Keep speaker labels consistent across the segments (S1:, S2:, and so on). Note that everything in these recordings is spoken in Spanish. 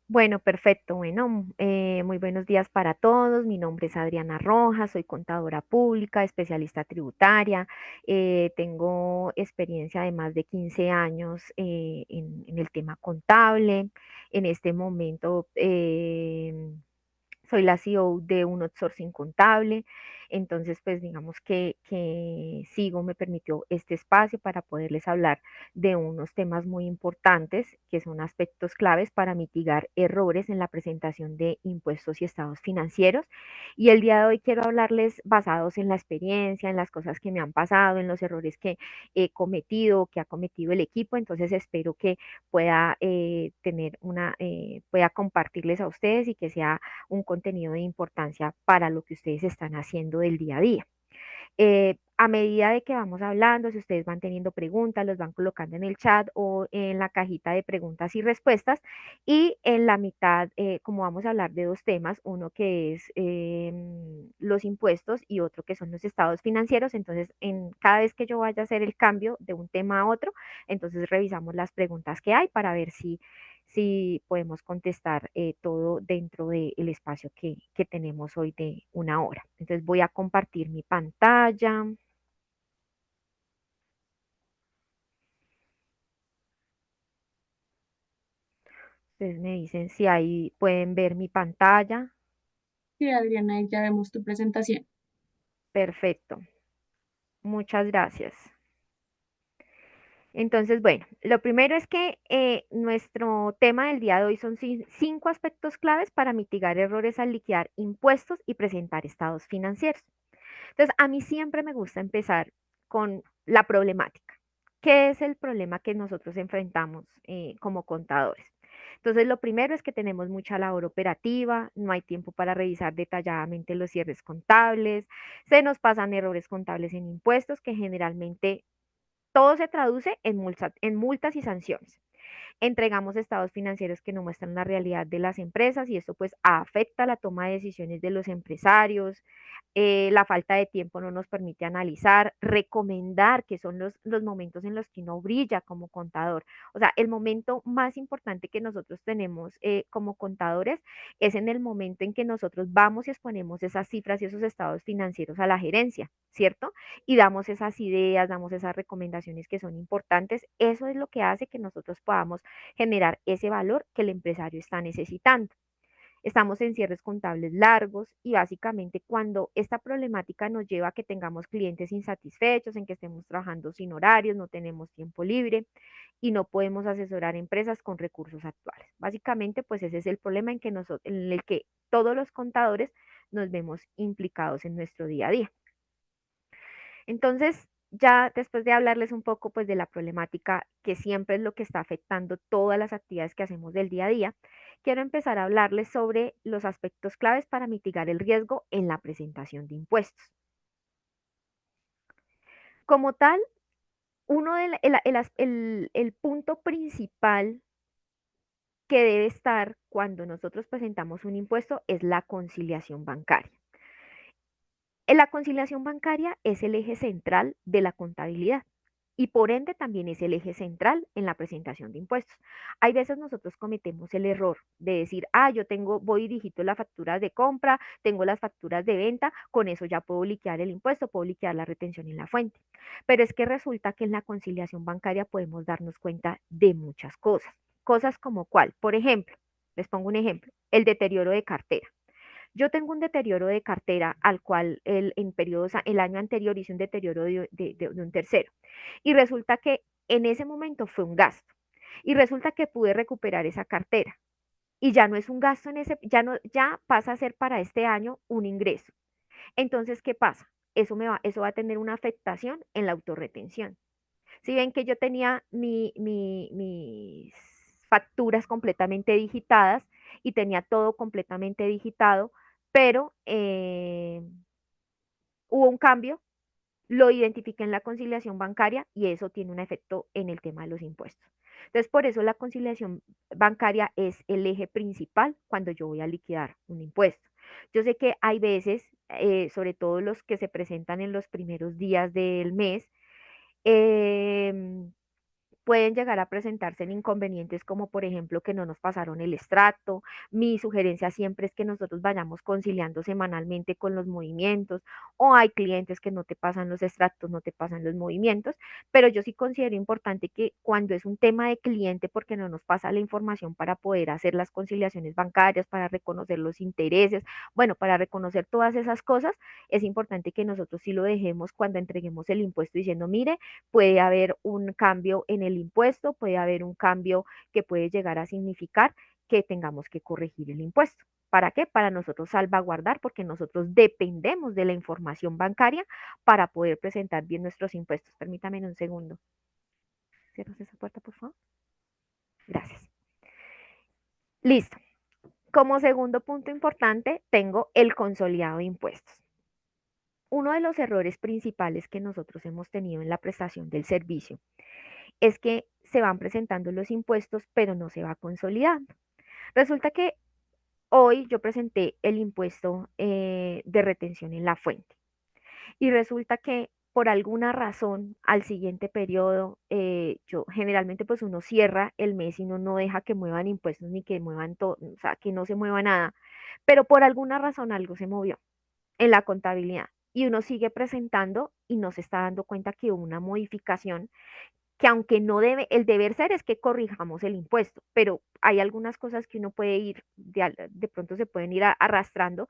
S1: Bueno, perfecto. Bueno, muy buenos días para todos. Mi nombre es Adriana Rojas, soy contadora pública, especialista tributaria. Tengo experiencia de más de 15 años en el tema contable. En este momento soy la CEO de un outsourcing contable. Entonces, pues digamos que Sigo me permitió este espacio para poderles hablar de unos temas muy importantes que son aspectos claves para mitigar errores en la presentación de impuestos y estados financieros. Y el día de hoy quiero hablarles basados en la experiencia, en las cosas que me han pasado, en los errores que he cometido, que ha cometido el equipo. Entonces espero que pueda pueda compartirles a ustedes y que sea un contenido de importancia para lo que ustedes están haciendo del día a día. A medida de que vamos hablando, si ustedes van teniendo preguntas, los van colocando en el chat o en la cajita de preguntas y respuestas. Y en la mitad, como vamos a hablar de dos temas, uno que es los impuestos y otro que son los estados financieros, entonces cada vez que yo vaya a hacer el cambio de un tema a otro, entonces revisamos las preguntas que hay para ver si podemos contestar todo dentro del espacio que tenemos hoy de una hora. Entonces voy a compartir mi pantalla. Ustedes me dicen si ahí pueden ver mi pantalla.
S2: Sí, Adriana, ahí ya vemos tu presentación.
S1: Perfecto. Muchas gracias. Entonces, bueno, lo primero es que nuestro tema del día de hoy son cinco aspectos claves para mitigar errores al liquidar impuestos y presentar estados financieros. Entonces, a mí siempre me gusta empezar con la problemática. ¿Qué es el problema que nosotros enfrentamos como contadores? Entonces, lo primero es que tenemos mucha labor operativa, no hay tiempo para revisar detalladamente los cierres contables, se nos pasan errores contables en impuestos que generalmente todo se traduce en multas y sanciones. Entregamos estados financieros que no muestran la realidad de las empresas y esto pues afecta la toma de decisiones de los empresarios. La falta de tiempo no nos permite analizar, recomendar, que son los momentos en los que uno brilla como contador. O sea, el momento más importante que nosotros tenemos como contadores es en el momento en que nosotros vamos y exponemos esas cifras y esos estados financieros a la gerencia, ¿cierto? Y damos esas ideas, damos esas recomendaciones que son importantes. Eso es lo que hace que nosotros podamos generar ese valor que el empresario está necesitando. Estamos en cierres contables largos y básicamente cuando esta problemática nos lleva a que tengamos clientes insatisfechos, en que estemos trabajando sin horarios, no tenemos tiempo libre y no podemos asesorar empresas con recursos actuales. Básicamente, pues ese es el problema en el que todos los contadores nos vemos implicados en nuestro día a día. Entonces, ya después de hablarles un poco pues de la problemática que siempre es lo que está afectando todas las actividades que hacemos del día a día, quiero empezar a hablarles sobre los aspectos claves para mitigar el riesgo en la presentación de impuestos. Como tal, uno del el punto principal que debe estar cuando nosotros presentamos un impuesto es la conciliación bancaria. La conciliación bancaria es el eje central de la contabilidad y por ende también es el eje central en la presentación de impuestos. Hay veces nosotros cometemos el error de decir, yo tengo, voy y digito las facturas de compra, tengo las facturas de venta, con eso ya puedo liquidar el impuesto, puedo liquidar la retención en la fuente. Pero es que resulta que en la conciliación bancaria podemos darnos cuenta de muchas cosas. Cosas como cuál, por ejemplo, les pongo un ejemplo, el deterioro de cartera. Yo tengo un deterioro de cartera al cual en periodos, el año anterior hice un deterioro de un tercero. Y resulta que en ese momento fue un gasto. Y resulta que pude recuperar esa cartera. Y ya no es un gasto en ese, ya no, ya pasa a ser para este año un ingreso. Entonces, ¿qué pasa? Eso va a tener una afectación en la autorretención. Si ven que yo tenía mis facturas completamente digitadas y tenía todo completamente digitado, pero hubo un cambio, lo identifiqué en la conciliación bancaria y eso tiene un efecto en el tema de los impuestos. Entonces, por eso la conciliación bancaria es el eje principal cuando yo voy a liquidar un impuesto. Yo sé que hay veces, sobre todo los que se presentan en los primeros días del mes, eh, pueden llegar a presentarse en inconvenientes como por ejemplo que no nos pasaron el extracto. Mi sugerencia siempre es que nosotros vayamos conciliando semanalmente con los movimientos, o hay clientes que no te pasan los extractos, no te pasan los movimientos, pero yo sí considero importante que cuando es un tema de cliente, porque no nos pasa la información para poder hacer las conciliaciones bancarias, para reconocer los intereses, bueno, para reconocer todas esas cosas, es importante que nosotros sí lo dejemos cuando entreguemos el impuesto diciendo, mire, puede haber un cambio en el impuesto, puede haber un cambio que puede llegar a significar que tengamos que corregir el impuesto. ¿Para qué? Para nosotros salvaguardar, porque nosotros dependemos de la información bancaria para poder presentar bien nuestros impuestos. Permítame un segundo. ¿Cierras esa puerta, por favor? Gracias. Listo. Como segundo punto importante, tengo el consolidado de impuestos. Uno de los errores principales que nosotros hemos tenido en la prestación del servicio es que se van presentando los impuestos, pero no se va consolidando. Resulta que hoy yo presenté el impuesto de retención en la fuente y resulta que por alguna razón al siguiente periodo, yo generalmente pues uno cierra el mes y uno no deja que muevan impuestos ni que muevan todo, o sea, que no se mueva nada, pero por alguna razón algo se movió en la contabilidad y uno sigue presentando y no se está dando cuenta que hubo una modificación que aunque no debe, el deber ser es que corrijamos el impuesto, pero hay algunas cosas que uno puede ir, de pronto se pueden ir arrastrando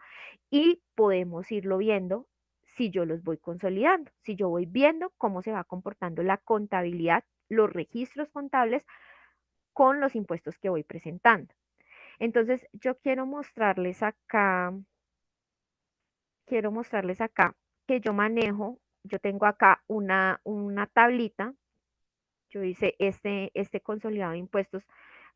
S1: y podemos irlo viendo si yo los voy consolidando, si yo voy viendo cómo se va comportando la contabilidad, los registros contables con los impuestos que voy presentando. Entonces, yo quiero mostrarles acá que yo manejo, yo tengo acá una tablita. Yo hice este consolidado de impuestos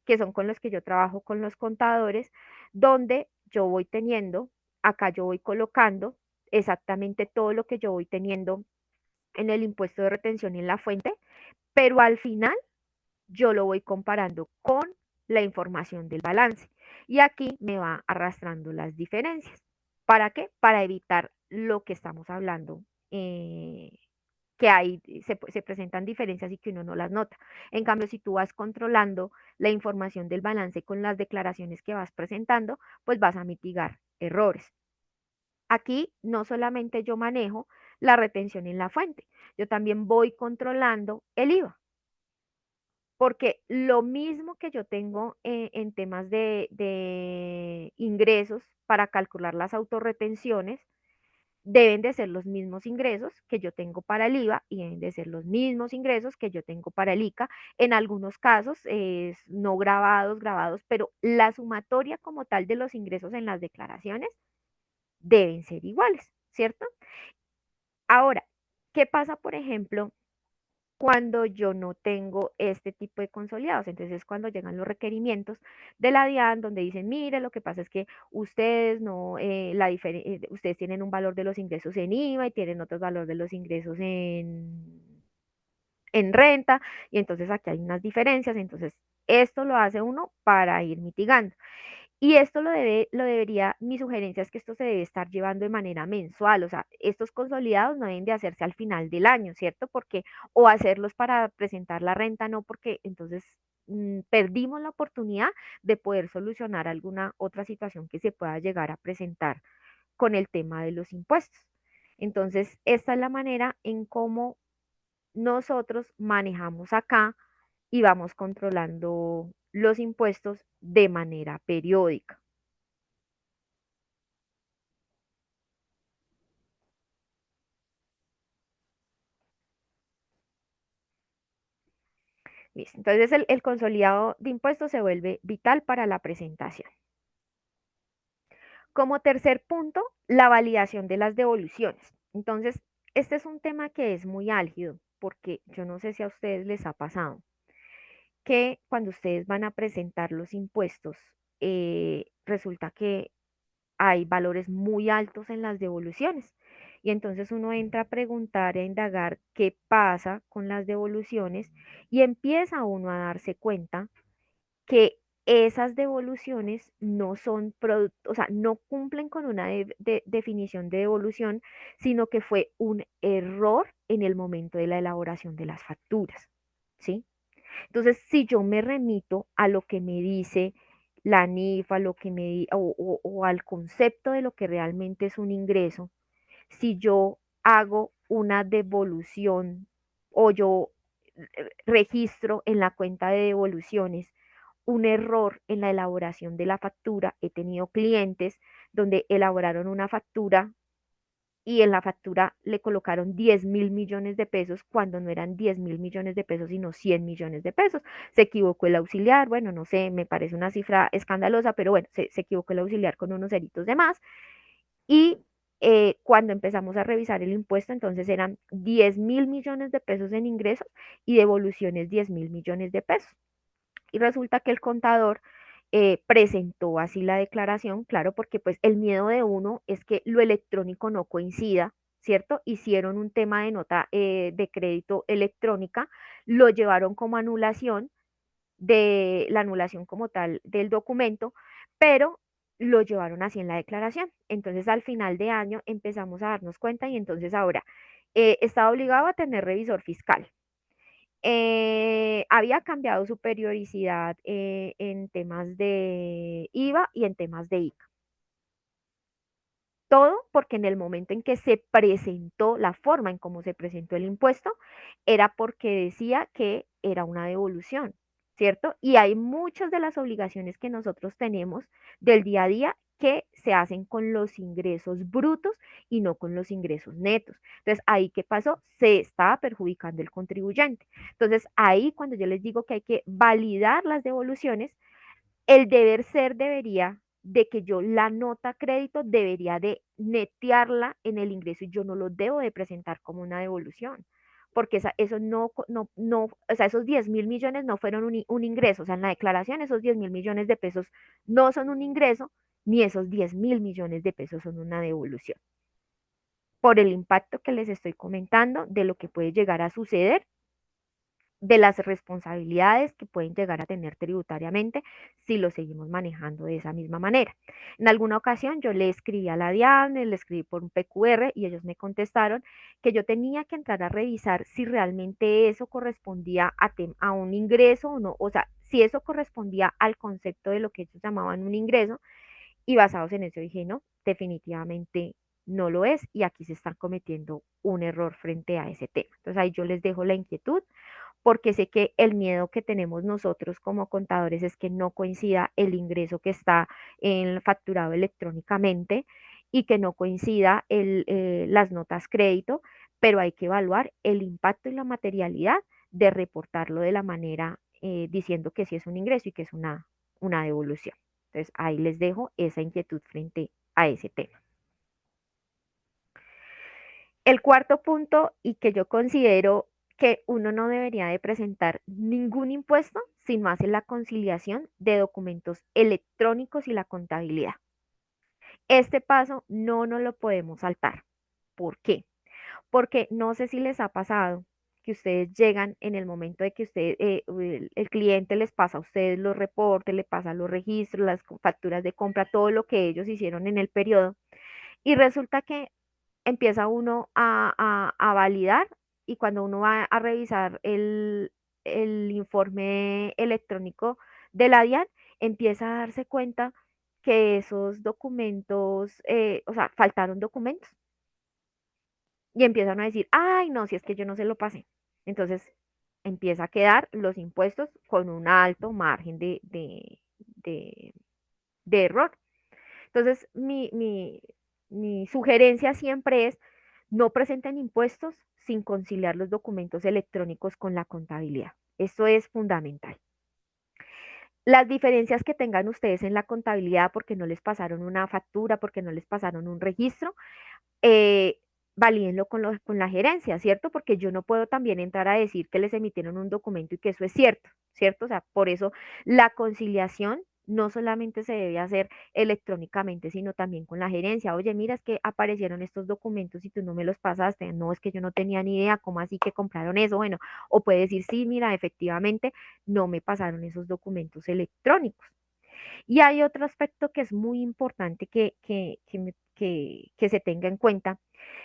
S1: que son con los que yo trabajo con los contadores, donde yo voy teniendo, acá yo voy colocando exactamente todo lo que yo voy teniendo en el impuesto de retención en la fuente, pero al final yo lo voy comparando con la información del balance. Y aquí me va arrastrando las diferencias. ¿Para qué? Para evitar lo que estamos hablando, que ahí se presentan diferencias y que uno no las nota. En cambio, si tú vas controlando la información del balance con las declaraciones que vas presentando, pues vas a mitigar errores. Aquí no solamente yo manejo la retención en la fuente, yo también voy controlando el IVA, porque lo mismo que yo tengo en temas de ingresos para calcular las autorretenciones, deben de ser los mismos ingresos que yo tengo para el IVA y deben de ser los mismos ingresos que yo tengo para el ICA. En algunos casos no grabados, grabados, pero la sumatoria como tal de los ingresos en las declaraciones deben ser iguales, ¿cierto? Ahora, ¿qué pasa, por ejemplo, cuando yo no tengo este tipo de consolidados? Entonces, cuando llegan los requerimientos de la DIAN, donde dicen, mire, lo que pasa es que ustedes no, ustedes tienen un valor de los ingresos en IVA y tienen otro valor de los ingresos en renta, y entonces aquí hay unas diferencias, entonces esto lo hace uno para ir mitigando. Y esto lo debería, mi sugerencia es que esto se debe estar llevando de manera mensual, o sea, estos consolidados no deben de hacerse al final del año, ¿cierto? Porque, o hacerlos para presentar la renta, no, porque entonces perdimos la oportunidad de poder solucionar alguna otra situación que se pueda llegar a presentar con el tema de los impuestos. Entonces, esta es la manera en cómo nosotros manejamos acá y vamos controlando los impuestos de manera periódica. Listo. Entonces el consolidado de impuestos se vuelve vital para la presentación. Como tercer punto, la validación de las devoluciones. Entonces, este es un tema que es muy álgido porque yo no sé si a ustedes les ha pasado que cuando ustedes van a presentar los impuestos, resulta que hay valores muy altos en las devoluciones. Y entonces uno entra a preguntar, a indagar qué pasa con las devoluciones y empieza uno a darse cuenta que esas devoluciones no son producto, o sea, no cumplen con una definición de devolución, sino que fue un error en el momento de la elaboración de las facturas, ¿sí? Entonces, si yo me remito a lo que me dice la NIF, a lo que o al concepto de lo que realmente es un ingreso, si yo hago una devolución o yo registro en la cuenta de devoluciones un error en la elaboración de la factura, he tenido clientes donde elaboraron una factura y en la factura le colocaron 10.000 millones de pesos cuando no eran 10.000 millones de pesos, sino 100 millones de pesos. Se equivocó el auxiliar, bueno, no sé, me parece una cifra escandalosa, pero bueno, se equivocó el auxiliar con unos ceritos de más. Y cuando empezamos a revisar el impuesto, entonces eran 10.000 millones de pesos en ingresos y devoluciones 10.000 millones de pesos. Y resulta que el contador presentó así la declaración, claro, porque pues el miedo de uno es que lo electrónico no coincida, ¿cierto? Hicieron un tema de nota de crédito electrónica, lo llevaron como anulación de la anulación como tal del documento, pero lo llevaron así en la declaración. Entonces al final de año empezamos a darnos cuenta y entonces ahora estaba obligado a tener revisor fiscal. Había cambiado su periodicidad en temas de IVA y en temas de ICA. Todo porque en el momento en que se presentó, la forma en cómo se presentó el impuesto, era porque decía que era una devolución, ¿cierto? Y hay muchas de las obligaciones que nosotros tenemos del día a día que se hacen con los ingresos brutos y no con los ingresos netos. Entonces, ahí qué pasó, se estaba perjudicando el contribuyente. Entonces, ahí cuando yo les digo que hay que validar las devoluciones, el deber ser debería de que yo la nota crédito debería de netearla en el ingreso y yo no lo debo de presentar como una devolución, porque eso no, o sea, esos 10.000 millones no fueron un ingreso, o sea, en la declaración esos 10.000 millones de pesos no son un ingreso, ni esos 10.000 millones de pesos son una devolución, por el impacto que les estoy comentando de lo que puede llegar a suceder, de las responsabilidades que pueden llegar a tener tributariamente si lo seguimos manejando de esa misma manera. En alguna ocasión yo le escribí a la DIAN, le escribí por un PQR y ellos me contestaron que yo tenía que entrar a revisar si realmente eso correspondía a un ingreso o no, o sea, si eso correspondía al concepto de lo que ellos llamaban un ingreso, y basados en eso dije, no, definitivamente no lo es y aquí se están cometiendo un error frente a ese tema. Entonces ahí yo les dejo la inquietud porque sé que el miedo que tenemos nosotros como contadores es que no coincida el ingreso que está en facturado electrónicamente y que no coincida las notas crédito, pero hay que evaluar el impacto y la materialidad de reportarlo de la manera diciendo que sí es un ingreso y que es una devolución. Entonces ahí les dejo esa inquietud frente a ese tema. El cuarto punto y que yo considero que uno no debería de presentar ningún impuesto sin más en la conciliación de documentos electrónicos y la contabilidad. Este paso no nos lo podemos saltar. ¿Por qué? Porque no sé si les ha pasado que ustedes llegan en el momento de que el cliente les pasa a ustedes los reportes, le pasa los registros, las facturas de compra, todo lo que ellos hicieron en el periodo, y resulta que empieza uno a validar y cuando uno va a revisar el informe electrónico de la DIAN, empieza a darse cuenta que esos documentos, o sea, faltaron documentos y empiezan a decir, ay, no, si es que yo no se lo pasé. Entonces empieza a quedar los impuestos con un alto margen de, de error. Entonces, mi sugerencia siempre es no presenten impuestos sin conciliar los documentos electrónicos con la contabilidad. Esto es fundamental. Las diferencias que tengan ustedes en la contabilidad porque no les pasaron una factura, porque no les pasaron un registro, eh, valídenlo con la gerencia, ¿cierto? Porque yo no puedo también entrar a decir que les emitieron un documento y que eso es cierto, ¿cierto? O sea, por eso la conciliación no solamente se debe hacer electrónicamente, sino también con la gerencia. Oye, mira, es que aparecieron estos documentos y tú no me los pasaste. No, es que yo no tenía ni idea, ¿cómo así que compraron eso? Bueno, o puede decir, sí, mira, efectivamente, no me pasaron esos documentos electrónicos. Y hay otro aspecto que es muy importante que se tenga en cuenta,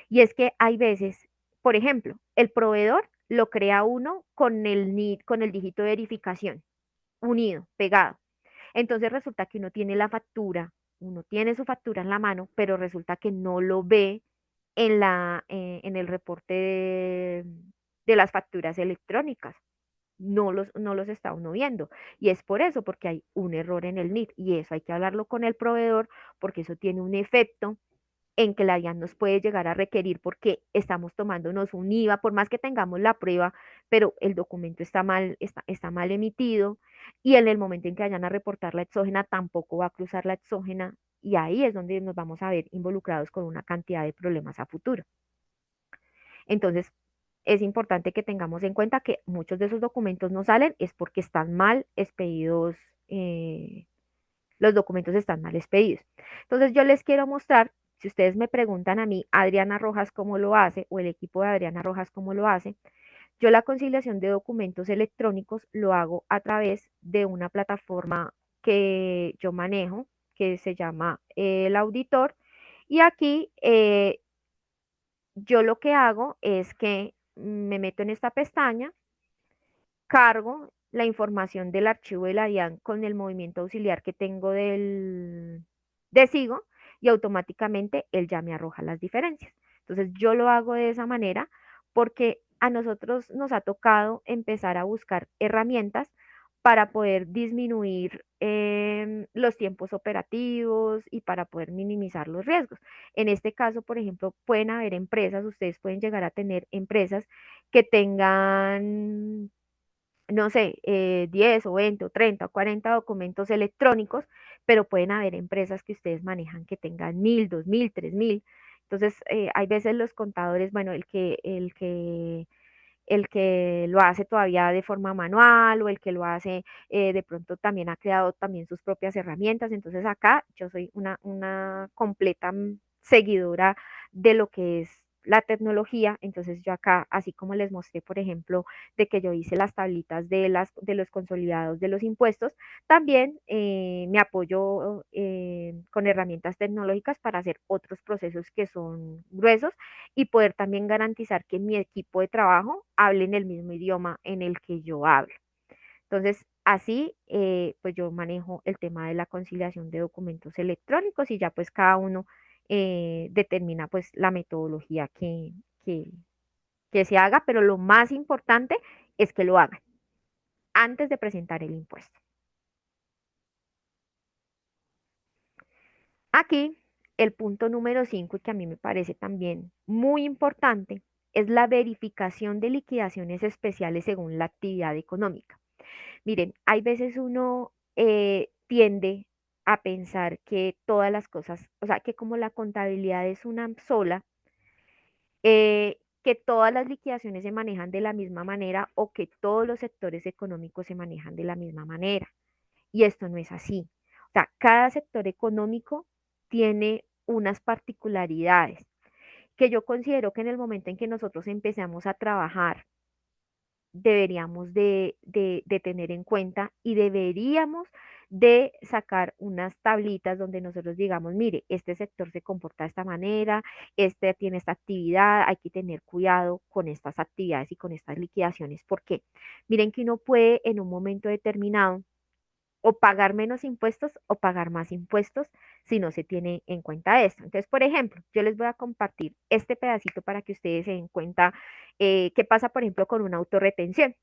S1: y es que hay veces, por ejemplo, el proveedor lo crea uno con el NID, con el dígito de verificación, unido, pegado. Entonces resulta que uno tiene la factura, uno tiene su factura en la mano, pero resulta que no lo ve en el reporte de las facturas electrónicas. No los está uno viendo. Y es por eso, porque hay un error en el NIT. Y eso hay que hablarlo con el proveedor, porque eso tiene un efecto en que la DIAN nos puede llegar a requerir porque estamos tomándonos un IVA, por más que tengamos la prueba, pero el documento está mal emitido y en el momento en que vayan a reportar la exógena tampoco va a cruzar la exógena y ahí es donde nos vamos a ver involucrados con una cantidad de problemas a futuro. Entonces, es importante que tengamos en cuenta que muchos de esos documentos no salen es porque están mal expedidos, los documentos están mal expedidos. Entonces, yo les quiero mostrar, si ustedes me preguntan a mí, Adriana Rojas, cómo lo hace, o el equipo de Adriana Rojas, cómo lo hace, yo la conciliación de documentos electrónicos lo hago a través de una plataforma que yo manejo, que se llama el auditor, y aquí yo lo que hago es que me meto en esta pestaña, cargo la información del archivo de la DIAN con el movimiento auxiliar que tengo de SIGO y automáticamente él ya me arroja las diferencias. Entonces yo lo hago de esa manera porque a nosotros nos ha tocado empezar a buscar herramientas para poder disminuir los tiempos operativos y para poder minimizar los riesgos. En este caso, por ejemplo, pueden haber empresas, ustedes pueden llegar a tener empresas que tengan, no sé, 10 o 20 o 30 o 40 documentos electrónicos, pero pueden haber empresas que ustedes manejan que tengan 1000, 2000, 3000. Entonces, hay veces los contadores, bueno, el que lo hace todavía de forma manual o el que lo hace de pronto también ha creado también sus propias herramientas. Entonces acá yo soy una completa seguidora de lo que es la tecnología. Entonces yo acá, así como les mostré, por ejemplo, de que yo hice las tablitas de los consolidados de los impuestos, también me apoyo con herramientas tecnológicas para hacer otros procesos que son gruesos y poder también garantizar que mi equipo de trabajo hable en el mismo idioma en el que yo hablo. Entonces, así, pues yo manejo el tema de la conciliación de documentos electrónicos y ya pues cada uno determina pues la metodología que, que se haga, pero lo más importante es que lo hagan antes de presentar el impuesto. Aquí, el punto número 5 y que a mí me parece también muy importante, es la verificación de liquidaciones especiales según la actividad económica. Miren, hay veces uno tiende a pensar que todas las cosas, o sea, que como la contabilidad es una sola, que todas las liquidaciones se manejan de la misma manera o que todos los sectores económicos se manejan de la misma manera. Y esto no es así. O sea, cada sector económico tiene unas particularidades que yo considero que en el momento en que nosotros empezamos a trabajar, deberíamos de tener en cuenta y deberíamos de sacar unas tablitas donde nosotros digamos, mire, este sector se comporta de esta manera, este tiene esta actividad, hay que tener cuidado con estas actividades y con estas liquidaciones. ¿Por qué? Miren que uno puede en un momento determinado o pagar menos impuestos o pagar más impuestos si no se tiene en cuenta esto. Entonces, por ejemplo, yo les voy a compartir este pedacito para que ustedes se den cuenta qué pasa, por ejemplo, con una autorretención.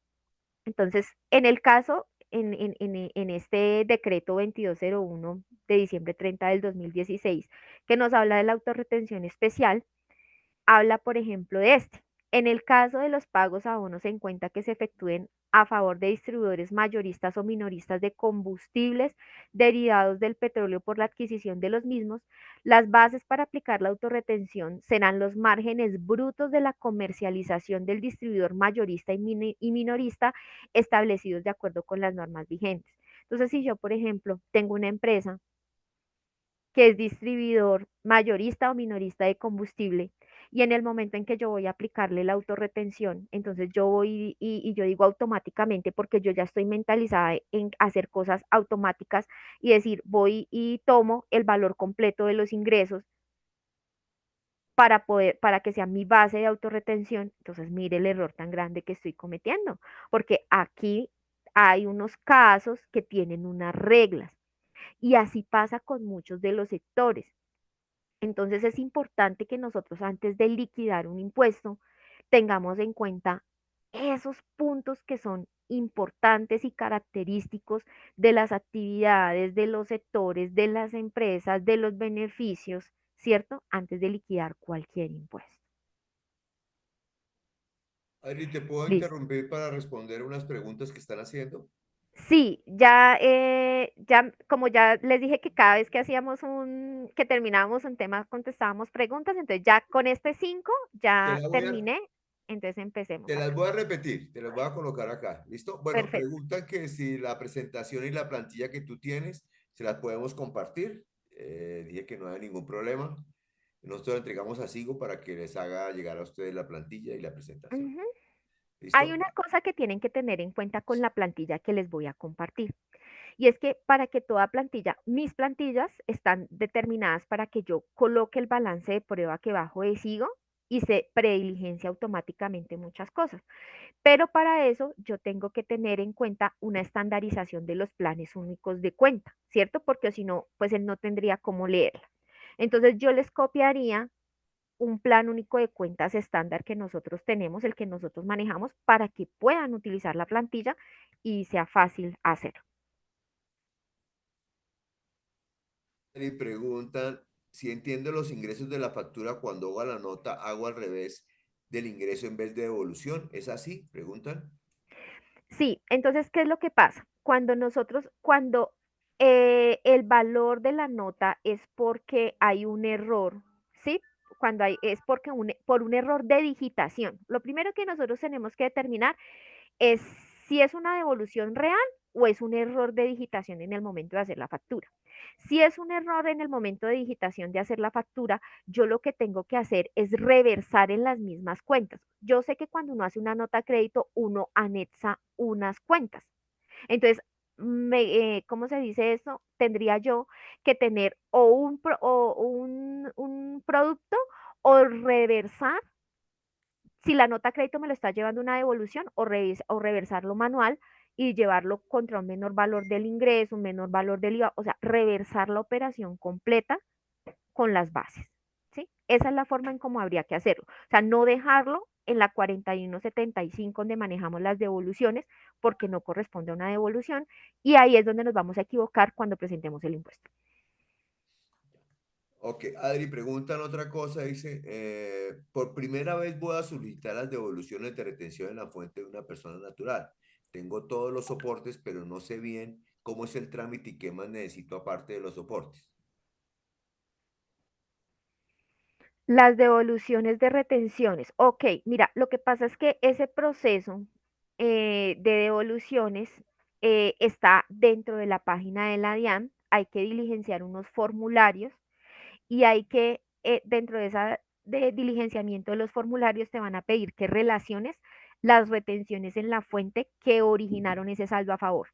S1: Entonces, en el caso, en este decreto 2201 de diciembre 30 del 2016, que nos habla de la autorretención especial, habla, por ejemplo, de este. En el caso de los pagos a bonos en cuenta que se efectúen a favor de distribuidores mayoristas o minoristas de combustibles derivados del petróleo por la adquisición de los mismos, las bases para aplicar la autorretención serán los márgenes brutos de la comercialización del distribuidor mayorista y minorista establecidos de acuerdo con las normas vigentes. Entonces, si yo, por ejemplo, tengo una empresa que es distribuidor mayorista o minorista de combustible. Y en el momento en que yo voy a aplicarle la autorretención, entonces yo voy y yo digo automáticamente porque yo ya estoy mentalizada en hacer cosas automáticas y decir, voy y tomo el valor completo de los ingresos para que sea mi base de autorretención. Entonces, mire el error tan grande que estoy cometiendo, porque aquí hay unos casos que tienen unas reglas y así pasa con muchos de los sectores. Entonces es importante que nosotros antes de liquidar un impuesto tengamos en cuenta esos puntos que son importantes y característicos de las actividades, de los sectores, de las empresas, de los beneficios, ¿cierto? Antes de liquidar cualquier impuesto.
S3: Adri, ¿te puedo
S1: Listo.
S3: interrumpir para responder unas preguntas que están haciendo?
S1: Sí, ya, ya, como ya les dije que cada vez que que terminábamos un tema, contestábamos preguntas, entonces ya con este 5
S3: Te
S1: ya
S3: las voy a,
S1: terminé, entonces empecemos
S3: Te
S1: a
S3: las
S1: ver.
S3: voy a repetir, te las voy a colocar acá. ¿Listo? Bueno,
S1: Perfecto.
S3: preguntan que si la presentación y la plantilla que tú tienes se las podemos compartir. Dije que no hay ningún problema. Nosotros entregamos a Sigo para que les haga llegar a ustedes la plantilla y la presentación.
S1: Ujú. Hay
S3: ¿Listo?
S1: una cosa que tienen que tener en cuenta con la plantilla que les voy a compartir. Y es que para que toda plantilla, mis plantillas están determinadas para que yo coloque el balance de prueba que bajo de SIGO y se prediligencia automáticamente muchas cosas. Pero para eso yo tengo que tener en cuenta una estandarización de los planes únicos de cuenta, ¿cierto? Porque si no, pues él no tendría cómo leerla. Entonces yo les copiaría un plan único de cuentas estándar que nosotros tenemos, el que nosotros manejamos, para que puedan utilizar la plantilla y sea fácil hacerlo.
S3: Y preguntan si entiendo los ingresos de la factura cuando hago la nota, hago al revés del ingreso en vez de devolución. ¿Es así? Preguntan.
S1: Sí, entonces, ¿qué es lo que pasa? Cuando el valor de la nota es porque hay un error, ¿sí? Es porque por un error de digitación. Lo primero que nosotros tenemos que determinar es si es una devolución real o es un error de digitación en el momento de hacer la factura. Si es un error en el momento de digitación de hacer la factura, yo lo que tengo que hacer es reversar en las mismas cuentas. Yo sé que cuando uno hace una nota de crédito, uno anexa unas cuentas. Entonces, ¿cómo se dice eso? Tendría yo que tener un producto o reversar si la nota de crédito me lo está llevando una devolución o reversarlo manual y llevarlo contra un menor valor del ingreso, un menor valor del IVA, o sea, reversar la operación completa con las bases, ¿sí? Esa es la forma en cómo habría que hacerlo. O sea, no dejarlo en la 4175 donde manejamos las devoluciones porque no corresponde a una devolución y ahí es donde nos vamos a equivocar cuando presentemos el impuesto.
S3: Ok, Adri, preguntan otra cosa, dice, por primera vez voy a solicitar las devoluciones de retención en la fuente de una persona natural. Tengo todos los soportes, pero no sé bien cómo es el trámite y qué más necesito aparte de los soportes.
S1: Las devoluciones de retenciones. Ok, mira, lo que pasa es que ese proceso de devoluciones está dentro de la página de la DIAN. Hay que diligenciar unos formularios y hay que, dentro de esa de diligenciamiento de los formularios, te van a pedir que relaciones las retenciones en la fuente que originaron ese saldo a favor.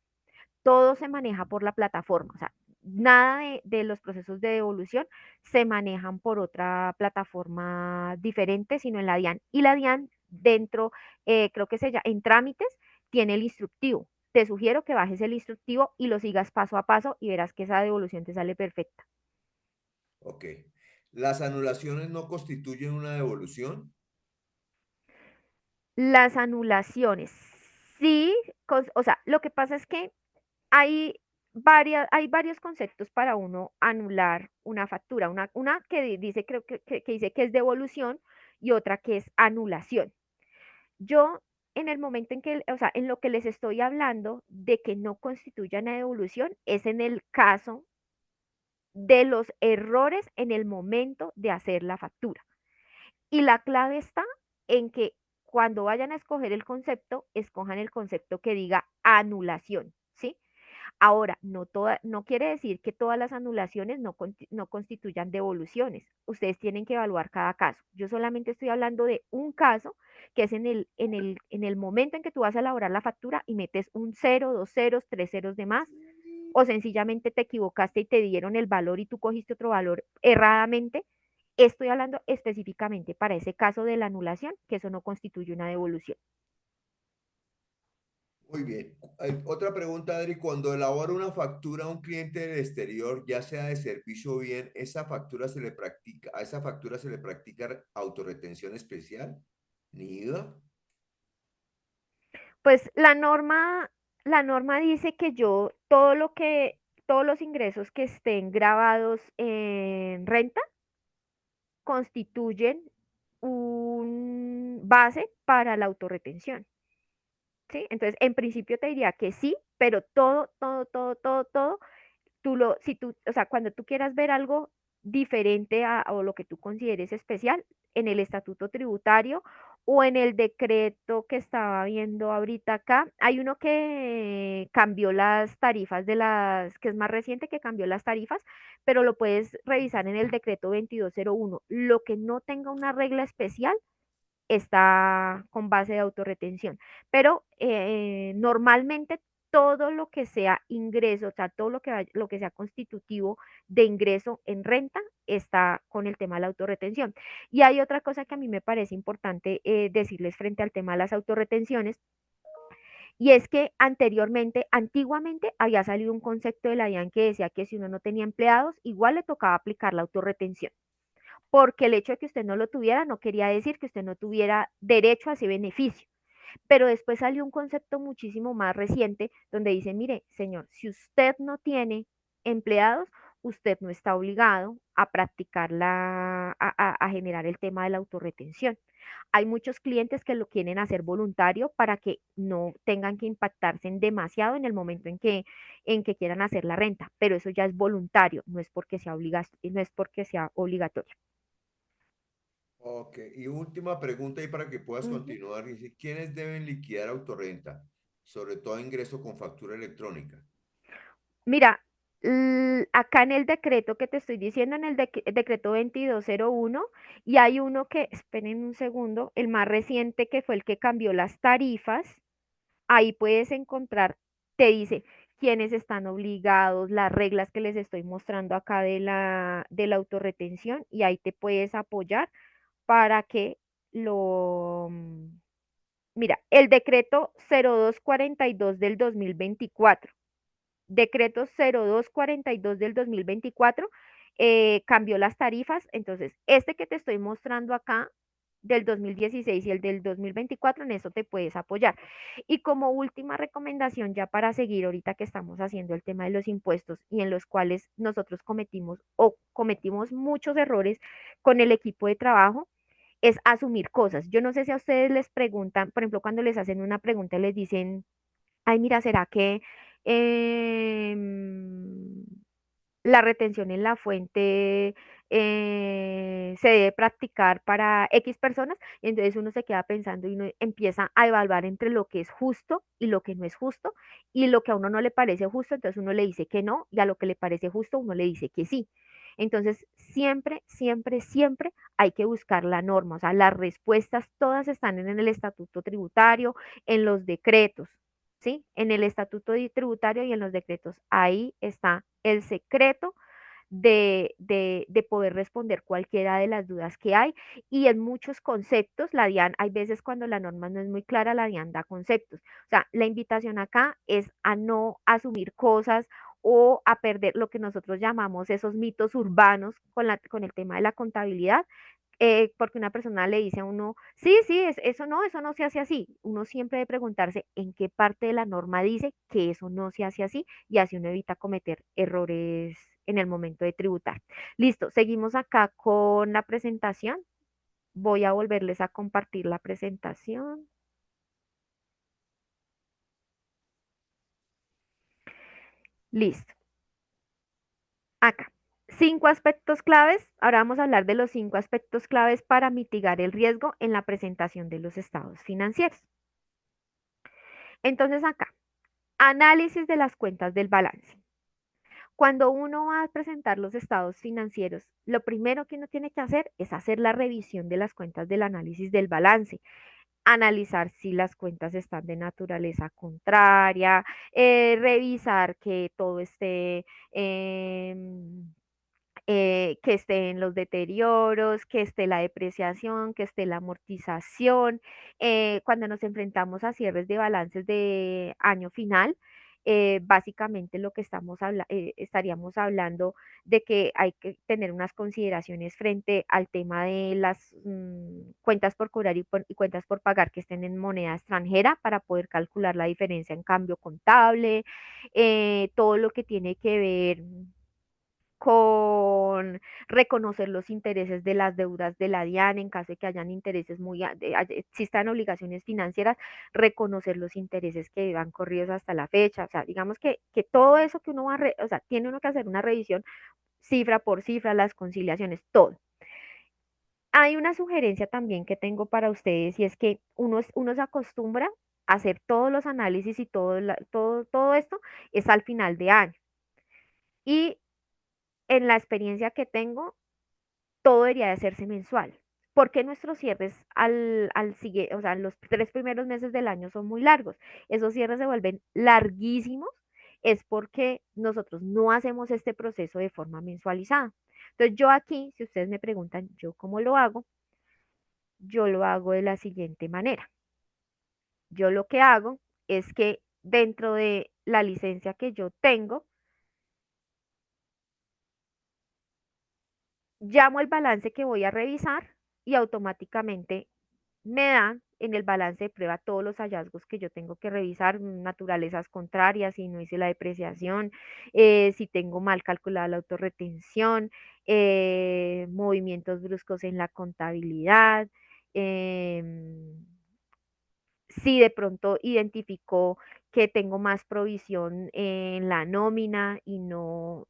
S1: Todo se maneja por la plataforma, o sea, nada de los procesos de devolución se manejan por otra plataforma diferente, sino en la DIAN. Y la DIAN dentro, creo que se llama, en trámites, tiene el instructivo. Te sugiero que bajes el instructivo y lo sigas paso a paso y verás que esa devolución te sale perfecta.
S3: Ok. ¿Las anulaciones no constituyen una devolución?
S1: Las anulaciones, sí, o sea, lo que pasa es que hay hay varios conceptos para uno anular una factura. Una que dice, creo que dice que es devolución y otra que es anulación. Yo, en el momento en que, o sea, en lo que les estoy hablando de que no constituya una devolución, es en el caso de los errores en el momento de hacer la factura. Y la clave está en que cuando vayan a escoger el concepto, escojan el concepto que diga anulación, ¿sí? Ahora, no quiere decir que todas las anulaciones no constituyan devoluciones. Ustedes tienen que evaluar cada caso. Yo solamente estoy hablando de un caso que es en el momento en que tú vas a elaborar la factura y metes un cero, dos ceros, tres ceros de más, o sencillamente te equivocaste y te dieron el valor y tú cogiste otro valor erradamente Estoy hablando específicamente para ese caso de la anulación, que eso no constituye una devolución.
S3: Muy bien. Otra pregunta, Adri. Cuando elabora una factura a un cliente del exterior, ya sea de servicio o bien, ¿a esa factura se le practica autorretención especial? ¿Ni IVA?
S1: Pues la norma dice que yo, todos los ingresos que estén grabados en renta constituyen un base para la autorretención. ¿Sí? Entonces, en principio te diría que sí, pero todo si tú, o sea, cuando tú quieras ver algo diferente o lo que tú consideres especial, en el estatuto tributario o en el decreto que estaba viendo ahorita acá, hay uno que cambió las tarifas que es más reciente, que cambió las tarifas, pero lo puedes revisar en el decreto 2201. Lo que no tenga una regla especial está con base de autorretención. Pero normalmente todo lo que sea ingreso, o sea, todo lo que sea constitutivo de ingreso en renta está con el tema de la autorretención. Y hay otra cosa que a mí me parece importante decirles frente al tema de las autorretenciones, y es que antiguamente había salido un concepto de la DIAN que decía que si uno no tenía empleados, igual le tocaba aplicar la autorretención, porque el hecho de que usted no lo tuviera no quería decir que usted no tuviera derecho a ese beneficio. Pero después salió un concepto muchísimo más reciente donde dice, mire, señor, si usted no tiene empleados, usted no está obligado a practicar a generar el tema de la autorretención. Hay muchos clientes que lo quieren hacer voluntario para que no tengan que impactarse en demasiado en el momento en que quieran hacer la renta, pero eso ya es voluntario, no es porque sea obligatorio.
S3: Ok. Y última pregunta y para que puedas
S1: Ujú.
S3: continuar. Dice, ¿quiénes deben liquidar autorrenta? Sobre todo ingreso con factura electrónica.
S1: Mira, acá en el decreto que te estoy diciendo, en el decreto 2201, y hay uno que, esperen un segundo, el más reciente que fue el que cambió las tarifas, ahí puedes encontrar, te dice quiénes están obligados, las reglas que les estoy mostrando acá de la autorretención, y ahí te puedes apoyar para que mira, el decreto 0242 del 2024. Decreto 0242 del 2024 cambió las tarifas. Entonces, este que te estoy mostrando acá del 2016 y el del 2024, en eso te puedes apoyar. Y como última recomendación, ya para seguir ahorita que estamos haciendo el tema de los impuestos y en los cuales nosotros cometimos muchos errores con el equipo de trabajo, es asumir cosas. Yo no sé si a ustedes les preguntan, por ejemplo, cuando les hacen una pregunta, les dicen, ay, mira, ¿será que em, la retención en la fuente se debe practicar para X personas? Y entonces uno se queda pensando y uno empieza a evaluar entre lo que es justo y lo que no es justo, y lo que a uno no le parece justo, entonces uno le dice que no, y a lo que le parece justo, uno le dice que sí. Entonces, siempre hay que buscar la norma, o sea, las respuestas todas están en el estatuto tributario, en los decretos. ¿Sí? En el estatuto tributario y en los decretos. Ahí está el secreto de poder responder cualquiera de las dudas que hay. Y en muchos conceptos, la DIAN, hay veces cuando la norma no es muy clara, la DIAN da conceptos. O sea, la invitación acá es a no asumir cosas o a perder lo que nosotros llamamos esos mitos urbanos con el tema de la contabilidad, porque una persona le dice a uno, sí, sí, eso no se hace así. Uno siempre debe preguntarse en qué parte de la norma dice que eso no se hace así, y así uno evita cometer errores en el momento de tributar. Listo, seguimos acá con la presentación. Voy a volverles a compartir la presentación. Listo, acá. 5 aspectos claves. Ahora vamos a hablar de los 5 aspectos claves para mitigar el riesgo en la presentación de los estados financieros. Entonces acá, análisis de las cuentas del balance. Cuando uno va a presentar los estados financieros, lo primero que uno tiene que hacer es hacer la revisión de las cuentas del análisis del balance, analizar si las cuentas están de naturaleza contraria, revisar que todo esté, que estén los deterioros, que esté la depreciación, que esté la amortización. Cuando nos enfrentamos a cierres de balances de año final, básicamente lo que estaríamos hablando de que hay que tener unas consideraciones frente al tema de las cuentas por cobrar y cuentas por pagar que estén en moneda extranjera para poder calcular la diferencia en cambio contable, todo lo que tiene que ver con reconocer los intereses de las deudas de la DIAN en caso de que hayan intereses existan obligaciones financieras, reconocer los intereses que van corridos hasta la fecha. O sea, digamos que todo eso que uno va o sea, tiene uno que hacer una revisión cifra por cifra, las conciliaciones, todo. Hay una sugerencia también que tengo para ustedes y es que uno se acostumbra a hacer todos los análisis y todo esto es al final de año. Y en la experiencia que tengo, todo debería de hacerse mensual. ¿Por qué nuestros cierres o sea, los 3 primeros meses del año son muy largos? Esos cierres se vuelven larguísimos, es porque nosotros no hacemos este proceso de forma mensualizada. Entonces yo aquí, si ustedes me preguntan, ¿yo cómo lo hago? Yo lo hago de la siguiente manera. Yo lo que hago es que dentro de la licencia que yo tengo, llamo el balance que voy a revisar y automáticamente me dan en el balance de prueba todos los hallazgos que yo tengo que revisar, naturalezas contrarias, si no hice la depreciación, si tengo mal calculada la autorretención, movimientos bruscos en la contabilidad, em, si de pronto identificó que tengo más provisión en la nómina y no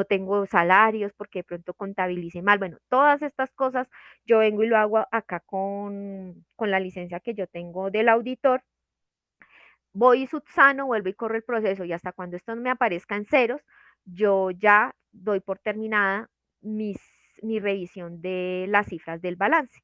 S1: tengo salarios porque de pronto contabilice mal. Bueno, todas estas cosas yo vengo y lo hago acá con la licencia que yo tengo del auditor. Voy y subsano, vuelvo y corro el proceso y hasta cuando esto no me aparezca en ceros, yo ya doy por terminada mi revisión de las cifras del balance.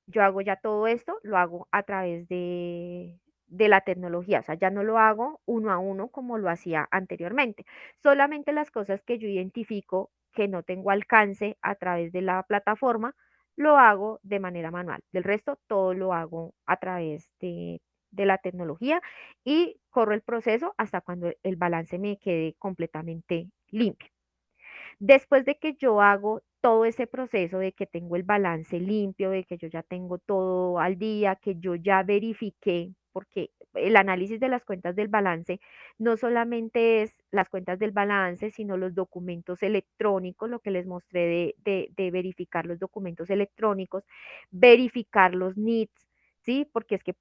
S1: Yo hago ya todo esto, lo hago a través de la tecnología, o sea, ya no lo hago uno a uno como lo hacía anteriormente. Solamente las cosas que yo identifico que no tengo alcance a través de la plataforma, lo hago de manera manual. Del resto, todo lo hago a través de la tecnología y corro el proceso hasta cuando el balance me quede completamente limpio. Después de que yo hago todo ese proceso de que tengo el balance limpio, de que yo ya tengo todo al día, que yo ya verifiqué, porque el análisis de las cuentas del balance no solamente es las cuentas del balance, sino los documentos electrónicos, lo que les mostré de verificar los documentos electrónicos, verificar los NITs, ¿sí? Porque es que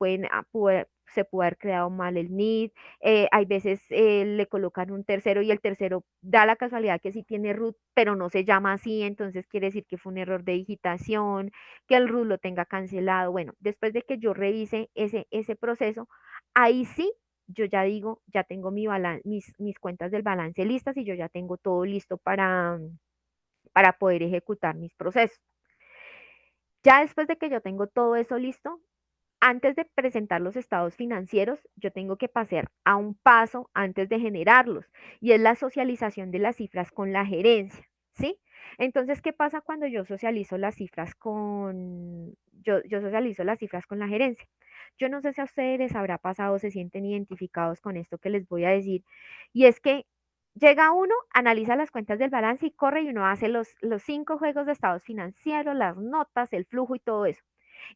S1: se puede haber creado mal el NIT, hay veces le colocan un tercero y el tercero da la casualidad que sí tiene root, pero no se llama así, entonces quiere decir que fue un error de digitación, que el root lo tenga cancelado. Bueno, después de que yo revise ese proceso, ahí sí yo ya digo, ya tengo mis cuentas del balance listas y yo ya tengo todo listo para poder ejecutar mis procesos. Ya después de que yo tengo todo eso listo, antes de presentar los estados financieros, yo tengo que pasar a un paso antes de generarlos y es la socialización de las cifras con la gerencia, ¿sí? Entonces, ¿qué pasa cuando yo socializo las cifras yo socializo las cifras con la gerencia? Yo no sé si a ustedes les habrá pasado, se sienten identificados con esto que les voy a decir, y es que llega uno, analiza las cuentas del balance y corre y uno hace los 5 juegos de estados financieros, las notas, el flujo y todo eso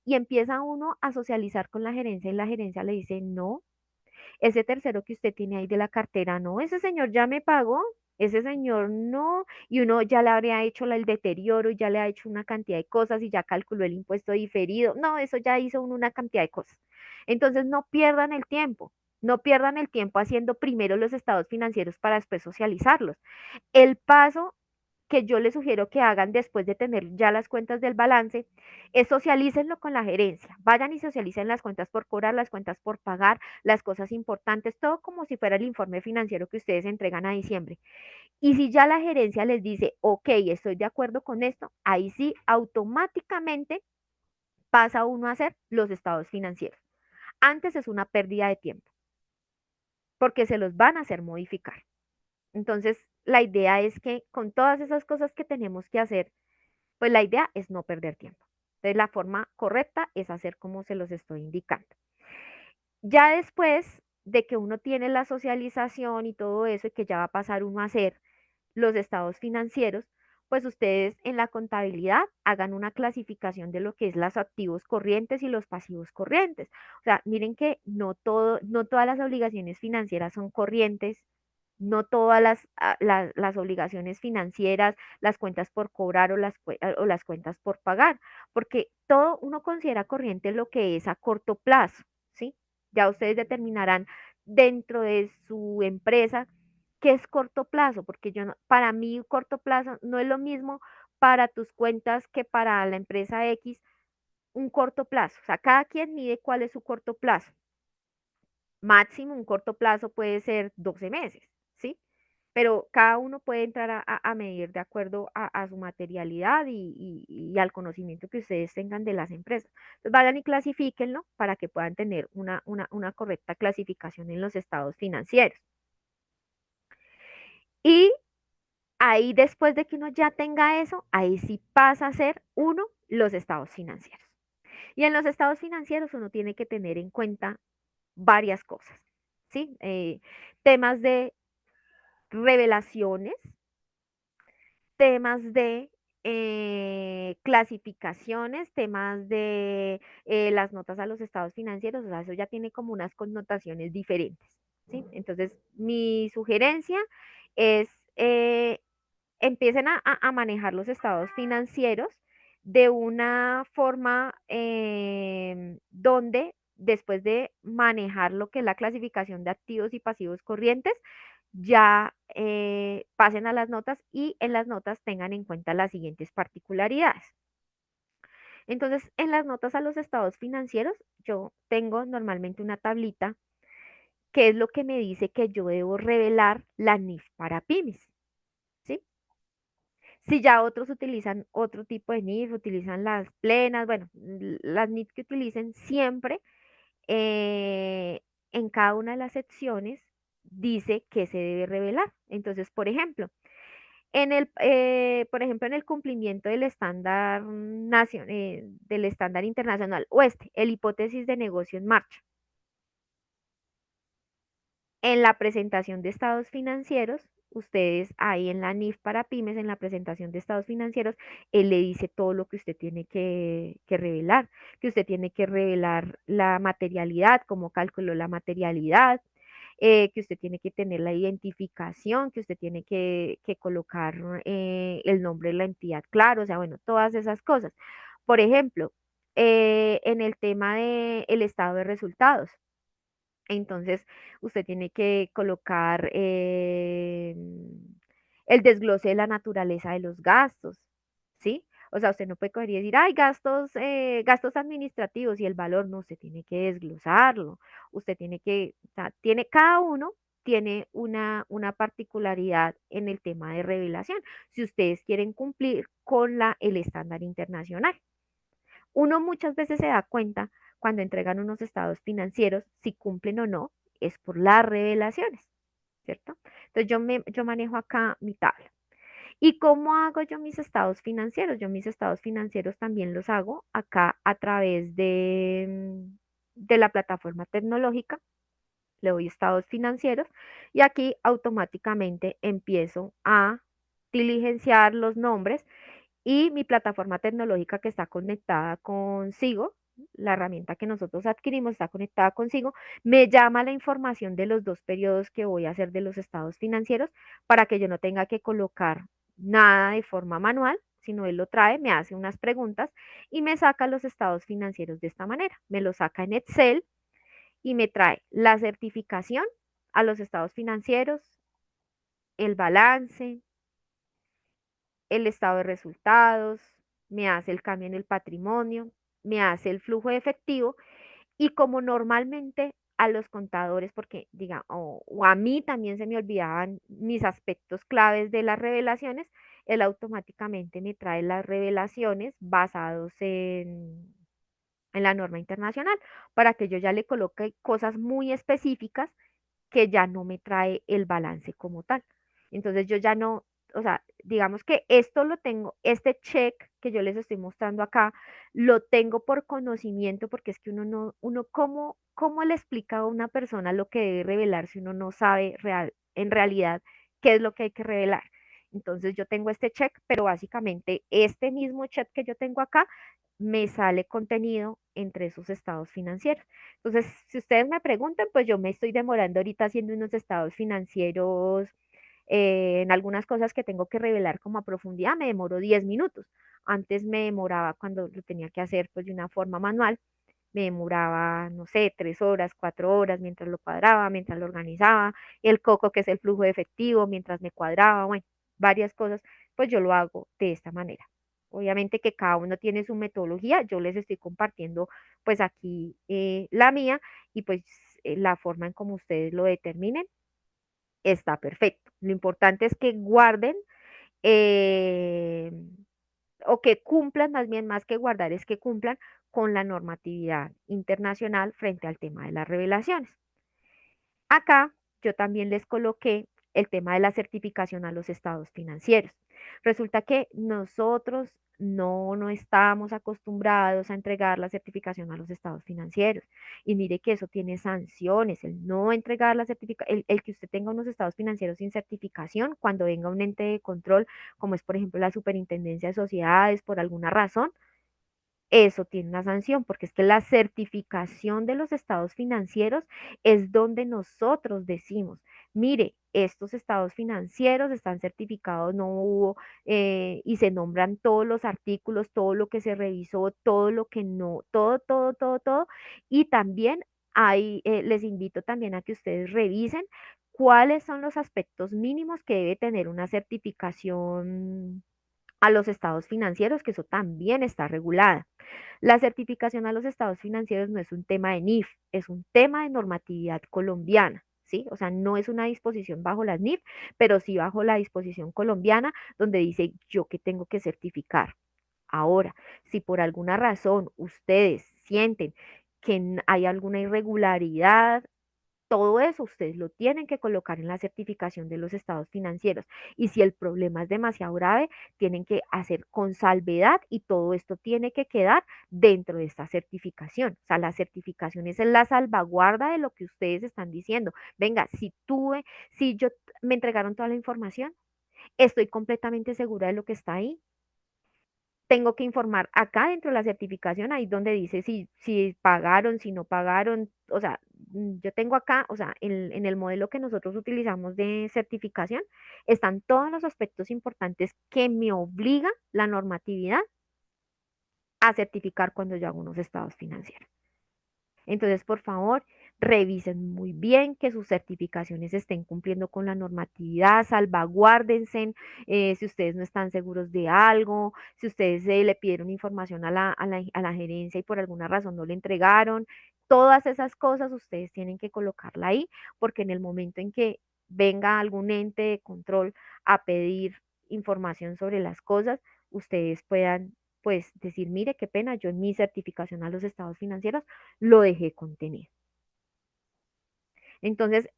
S1: y empieza uno a socializar con la gerencia y la gerencia le dice, no, ese tercero que usted tiene ahí de la cartera, no, ese señor ya me pagó, ese señor no, y uno ya le habría hecho el deterioro, ya le ha hecho una cantidad de cosas y ya calculó el impuesto diferido, no, eso ya hizo uno una cantidad de cosas. Entonces no pierdan el tiempo. No pierdan el tiempo haciendo primero los estados financieros para después socializarlos. El paso que yo les sugiero que hagan después de tener ya las cuentas del balance es socialícenlo con la gerencia. Vayan y socialicen las cuentas por cobrar, las cuentas por pagar, las cosas importantes, todo como si fuera el informe financiero que ustedes entregan a diciembre. Y si ya la gerencia les dice, ok, estoy de acuerdo con esto, ahí sí automáticamente pasa uno a hacer los estados financieros. Antes es una pérdida de tiempo, porque se los van a hacer modificar. Entonces, la idea es que con todas esas cosas que tenemos que hacer, pues la idea es no perder tiempo. Entonces la forma correcta es hacer como se los estoy indicando. Ya después de que uno tiene la socialización y todo eso y que ya va a pasar uno a hacer los estados financieros, pues ustedes en la contabilidad hagan una clasificación de lo que es los activos corrientes y los pasivos corrientes. O sea, miren que no todas las obligaciones financieras son corrientes, no todas las obligaciones financieras, las cuentas por cobrar o las cuentas por pagar, porque todo uno considera corriente lo que es a corto plazo, ¿sí? Ya ustedes determinarán dentro de su empresa qué es corto plazo, porque yo no, para mí corto plazo no es lo mismo para tus cuentas que para la empresa X, un corto plazo. O sea, cada quien mide cuál es su corto plazo. Máximo un corto plazo puede ser 12 meses, ¿sí? Pero cada uno puede entrar a medir de acuerdo a su materialidad y al conocimiento que ustedes tengan de las empresas. Entonces vayan y clasifíquenlo para que puedan tener una correcta clasificación en los estados financieros. Y ahí después de que uno ya tenga eso, ahí sí pasa a ser uno los estados financieros. Y en los estados financieros uno tiene que tener en cuenta varias cosas, ¿sí? Temas de revelaciones, temas de clasificaciones, temas de las notas a los estados financieros, o sea, eso ya tiene como unas connotaciones diferentes, ¿sí? Entonces, mi sugerencia es empiecen a manejar los estados financieros de una forma donde después de manejar lo que es la clasificación de activos y pasivos corrientes, ya pasen a las notas y en las notas tengan en cuenta las siguientes particularidades. Entonces, en las notas a los estados financieros, yo tengo normalmente una tablita que es lo que me dice que yo debo revelar la NIF para pymes, ¿sí? Si ya otros utilizan otro tipo de NIF, utilizan las plenas, bueno, las NIF que utilicen siempre eh, en cada una de las secciones dice que se debe revelar. Entonces, por ejemplo, por ejemplo, en el cumplimiento del estándar del estándar internacional o el hipótesis de negocio en marcha. En la presentación de estados financieros, ustedes ahí en la NIF para pymes, en la presentación de estados financieros, él le dice todo lo que usted tiene que revelar, que usted tiene que revelar la materialidad, cómo calculó la materialidad, que usted tiene que tener la identificación, que usted tiene que colocar el nombre de la entidad, claro, o sea, bueno, todas esas cosas. Por ejemplo, en el tema del estado de resultados. Entonces, usted tiene que colocar el desglose de la naturaleza de los gastos, ¿sí? O sea, usted no puede coger y decir, hay gastos administrativos y el valor, no, usted tiene que desglosarlo, usted tiene que, o sea, cada uno tiene una particularidad en el tema de revelación, si ustedes quieren cumplir con el estándar internacional. Uno muchas veces se da cuenta cuando entregan unos estados financieros si cumplen o no, es por las revelaciones, ¿cierto? Entonces yo manejo acá mi tabla. ¿Y cómo hago yo mis estados financieros? Yo mis estados financieros también los hago acá a través de la plataforma tecnológica. Le doy estados financieros y aquí automáticamente empiezo a diligenciar los nombres y mi plataforma tecnológica que está conectada consigo, la herramienta que nosotros adquirimos está conectada consigo, me llama la información de los dos periodos que voy a hacer de los estados financieros para que yo no tenga que colocar nada de forma manual, sino él lo trae, me hace unas preguntas y me saca los estados financieros de esta manera. Me lo saca en Excel y me trae la certificación a los estados financieros, el balance, el estado de resultados, me hace el cambio en el patrimonio, me hace el flujo de efectivo y como normalmente a los contadores, porque diga, o a mí también se me olvidaban mis aspectos claves de las revelaciones, él automáticamente me trae las revelaciones basados en la norma internacional para que yo ya le coloque cosas muy específicas que ya no me trae el balance como tal. Entonces yo ya no, o sea, digamos que esto lo tengo, este check que yo les estoy mostrando acá, lo tengo por conocimiento, porque es que uno no, uno cómo le explica a una persona lo que debe revelar si uno no sabe en realidad qué es lo que hay que revelar. Entonces yo tengo este check, pero básicamente este mismo check que yo tengo acá me sale contenido entre esos estados financieros. Entonces, si ustedes me preguntan, pues yo me estoy demorando ahorita haciendo unos estados financieros en algunas cosas que tengo que revelar como a profundidad, me demoro 10 minutos. Antes me demoraba cuando lo tenía que hacer pues de una forma manual, me demoraba, no sé, 3 horas, 4 horas mientras lo cuadraba, mientras lo organizaba, el coco que es el flujo de efectivo, mientras me cuadraba, bueno, varias cosas, pues yo lo hago de esta manera. Obviamente que cada uno tiene su metodología, yo les estoy compartiendo pues aquí la mía y pues la forma en como ustedes lo determinen está perfecto. Lo importante es que guarden eh, o que cumplan, más bien más que guardar, es que cumplan con la normatividad internacional frente al tema de las revelaciones. Acá yo también les coloqué el tema de la certificación a los estados financieros. Resulta que nosotros no estamos acostumbrados a entregar la certificación a los estados financieros. Y mire que eso tiene sanciones, el no entregar la certificación, el que usted tenga unos estados financieros sin certificación, cuando venga un ente de control, como es por ejemplo la Superintendencia de Sociedades, por alguna razón, eso tiene una sanción, porque es que la certificación de los estados financieros es donde nosotros decimos, mire, estos estados financieros están certificados, no hubo, y se nombran todos los artículos, todo lo que se revisó, todo lo que no, todo, todo, todo, todo. Y también hay, les invito también a que ustedes revisen cuáles son los aspectos mínimos que debe tener una certificación a los estados financieros, que eso también está regulada. La certificación a los estados financieros no es un tema de NIF, es un tema de normatividad colombiana. ¿Sí? O sea, no es una disposición bajo las NIF, pero sí bajo la disposición colombiana, donde dice yo que tengo que certificar. Ahora, si por alguna razón ustedes sienten que hay alguna irregularidad, todo eso ustedes lo tienen que colocar en la certificación de los estados financieros. Y si el problema es demasiado grave, tienen que hacer con salvedad y todo esto tiene que quedar dentro de esta certificación. O sea, la certificación es la salvaguarda de lo que ustedes están diciendo. Venga, si yo me entregaron toda la información, estoy completamente segura de lo que está ahí, tengo que informar acá dentro de la certificación, ahí donde dice si pagaron, si no pagaron, o sea, yo tengo acá, o sea, en el modelo que nosotros utilizamos de certificación, están todos los aspectos importantes que me obliga la normatividad a certificar cuando yo hago unos estados financieros. Entonces, por favor, revisen muy bien que sus certificaciones estén cumpliendo con la normatividad, salvaguárdense si ustedes no están seguros de algo, si ustedes le pidieron información a la gerencia y por alguna razón no le entregaron, todas esas cosas ustedes tienen que colocarla ahí, porque en el momento en que venga algún ente de control a pedir información sobre las cosas, ustedes puedan pues decir, mire, qué pena, yo en mi certificación a los estados financieros lo dejé contenido. Entonces,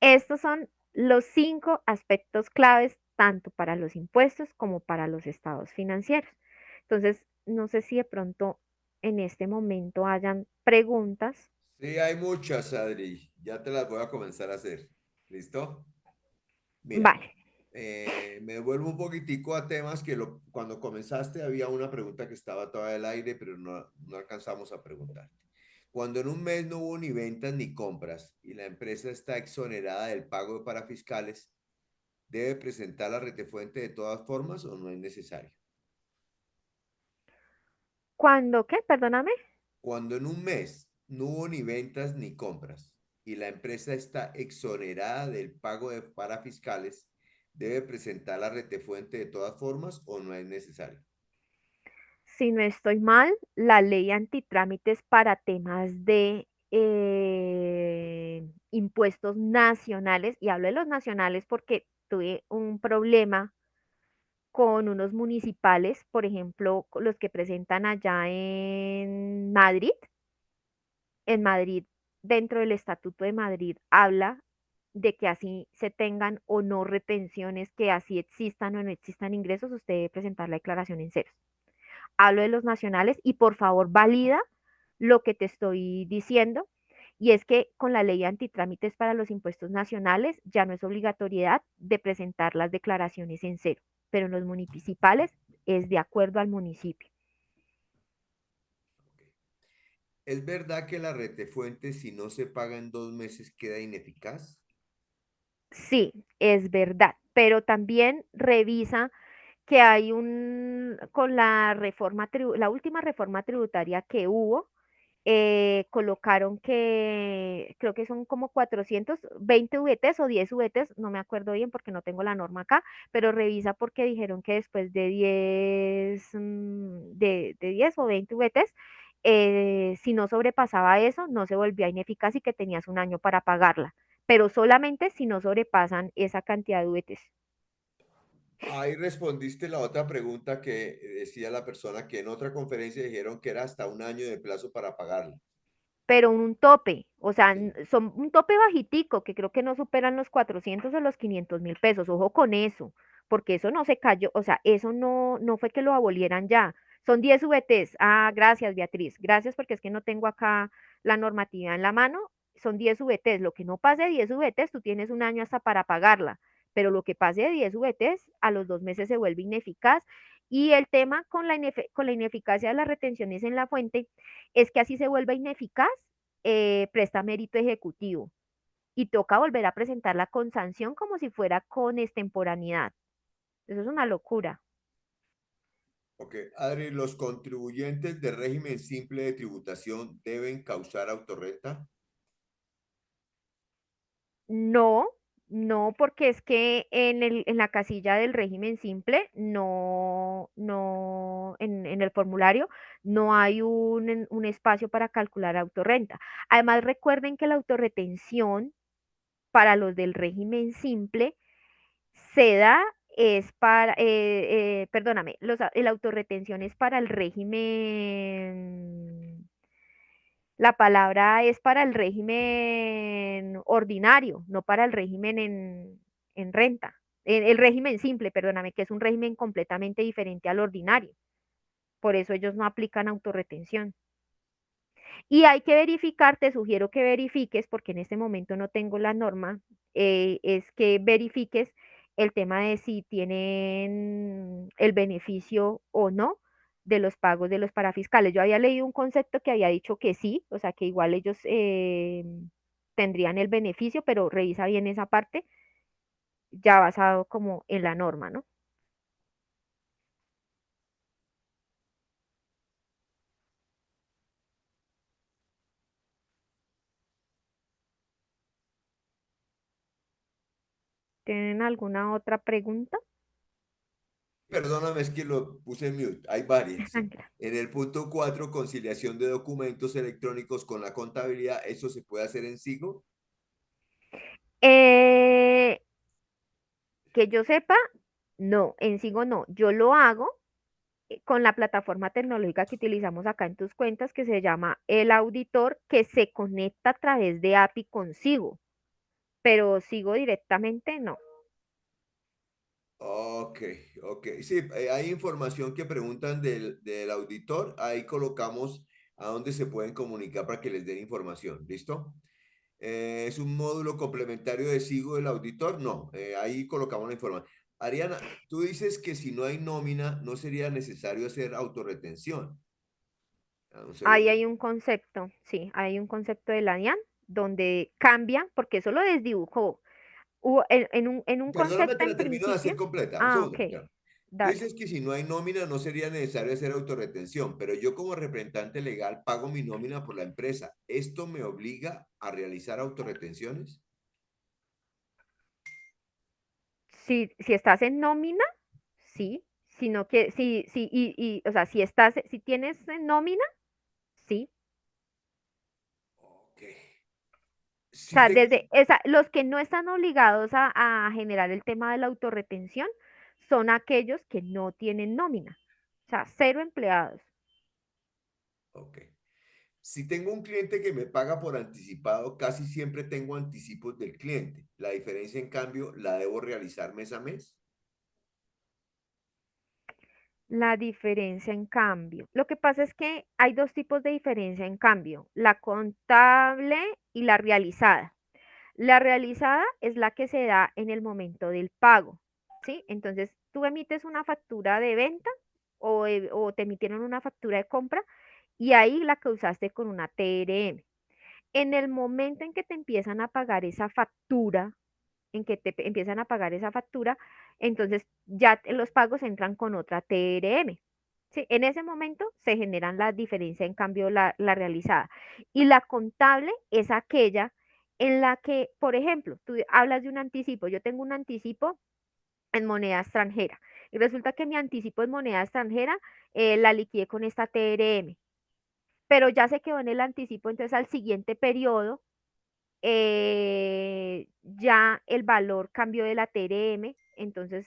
S1: estos son los 5 aspectos claves tanto para los impuestos como para los estados financieros. Entonces, no sé si de pronto en este momento hayan preguntas.
S3: Sí, hay muchas, Adri. Ya te las voy a comenzar a hacer. ¿Listo? Mira,
S1: Vale,
S3: me vuelvo un poquitico a temas que cuando comenzaste había una pregunta que estaba toda el aire, pero no alcanzamos a preguntar. Cuando en un mes no hubo ni ventas ni compras y la empresa está exonerada del pago de parafiscales, ¿debe presentar la retefuente de todas formas o no es necesario?
S1: ¿cuándo qué? Perdóname.
S3: Cuando en un mes no hubo ni ventas ni compras y la empresa está exonerada del pago de parafiscales, ¿debe presentar la retefuente de todas formas o no es necesario?
S1: Si no estoy mal, la ley antitrámites para temas de impuestos nacionales, y hablo de los nacionales porque tuve un problema con unos municipales, por ejemplo, los que presentan allá en Madrid. En Madrid, dentro del Estatuto de Madrid, habla. de que así se tengan o no retenciones, que así existan o no existan ingresos, usted debe presentar la declaración en ceros. Hablo de los nacionales y por favor valida lo que te estoy diciendo. Y es que con la ley antitrámites para los impuestos nacionales ya no es obligatoriedad de presentar las declaraciones en cero, pero en los municipales es de acuerdo al municipio.
S3: ¿Es verdad que la retefuente, si no se paga en 2 meses, queda ineficaz?
S1: Sí, es verdad, pero también revisa que hay con la la última reforma tributaria que hubo, colocaron que creo que son como 420 VTs o 10 VTs, no me acuerdo bien porque no tengo la norma acá, pero revisa porque dijeron que después de 10, de 10 o 20 VTs, si no sobrepasaba eso, no se volvía ineficaz y que tenías un año para pagarla, pero solamente si no sobrepasan esa cantidad de VTs.
S3: Ahí respondiste la otra pregunta que decía la persona que en otra conferencia dijeron que era hasta un año de plazo para pagarla.
S1: Pero un tope, o sea,
S3: Sí.
S1: son un tope bajitico, que creo que no superan los 400 o los 500.000 pesos, ojo con eso, porque eso no se cayó, o sea, eso no fue que lo abolieran ya, son 10 VTs, ah, gracias Beatriz, gracias porque es que no tengo acá la normativa en la mano, son 10 VTs, lo que no pase de 10 VTs, tú tienes un año hasta para pagarla, pero lo que pase de 10 VTs, a los 2 meses se vuelve ineficaz, y el tema con la ineficacia de las retenciones en la fuente es que así se vuelve ineficaz, presta mérito ejecutivo y toca volver a presentarla con sanción como si fuera con extemporaneidad. Eso es una locura.
S3: Ok, Adri, ¿los contribuyentes de régimen simple de tributación deben causar autorrenta?
S1: No, no, porque es que en la casilla del régimen simple, no, en el formulario no hay un espacio para calcular autorrenta. Además, recuerden que la autorretención para los del régimen simple se da es para, perdóname, el autorretención es para el régimen, la palabra es para el régimen ordinario, no para el régimen en renta. El régimen simple, perdóname, que es un régimen completamente diferente al ordinario. Por eso ellos no aplican autorretención. Y hay que verificar, te sugiero que verifiques, porque en este momento no tengo la norma, es que verifiques el tema de si tienen el beneficio o no de los pagos de los parafiscales. Yo había leído un concepto que había dicho que sí, o sea que igual ellos tendrían el beneficio, pero revisa bien esa parte, ya basado como en la norma, ¿no? ¿Tienen alguna otra pregunta?
S3: Perdóname, es que lo puse en mute. Hay varias. En el punto 4, conciliación de documentos electrónicos con la contabilidad, ¿eso se puede hacer en SIGO?
S1: Eh, que yo sepa, no, en Sigo no. Yo lo hago con la plataforma tecnológica que utilizamos acá en tus cuentas, que se llama El Auditor, que se conecta a través de API con Sigo, pero Sigo directamente no.
S3: Ok, ok. Sí, hay información que preguntan del auditor. Ahí colocamos a dónde se pueden comunicar para que les den información. ¿Listo? ¿Es un módulo complementario de SIGO del auditor? No, ahí colocamos la información. Ariana, tú dices que si no hay nómina, no sería necesario hacer autorretención. Ah, un
S1: Ahí
S3: segundo.
S1: hay un concepto, sí, hay un concepto de la DIAN donde cambia, porque eso lo desdibujó. En un
S3: Perdóname,
S1: concepto
S3: te
S1: en
S3: la termino de hacer
S1: principio,
S3: completa. Un
S1: ah,
S3: segundo.
S1: ok,
S3: Ya. Tú
S1: dale.
S3: dices que si no hay nómina no sería necesario hacer autorretención, pero yo como representante legal pago mi nómina por la empresa. ¿Esto me obliga a realizar autorretenciones?
S1: Si estás en nómina, sí, sino que, sí, sí, o sea, si tienes en nómina, sí.
S3: Ok.
S1: O
S3: Si
S1: sea,
S3: tengo...
S1: los que no están obligados a generar el tema de la autorretención son aquellos que no tienen nómina. O sea, cero empleados.
S3: Ok. Si tengo un cliente que me paga por anticipado, casi siempre tengo anticipos del cliente. La diferencia, en cambio, la debo realizar mes a mes.
S1: La diferencia en cambio. Lo que pasa es que hay dos tipos de diferencia en cambio, la contable y la realizada. La realizada es la que se da en el momento del pago, ¿sí? Entonces, tú emites una factura de venta o te emitieron una factura de compra y ahí la que usaste con una TRM. En el momento en que te empiezan a pagar esa factura, en que te empiezan a pagar esa factura, entonces ya los pagos entran con otra TRM. ¿Sí? En ese momento se generan la diferencia, en cambio, la realizada. Y la contable es aquella en la que, por ejemplo, tú hablas de un anticipo, yo tengo un anticipo en moneda extranjera y resulta que mi anticipo en moneda extranjera la liquidé con esta TRM, pero ya se quedó en el anticipo, entonces al siguiente periodo ya el valor cambió de la TRM, entonces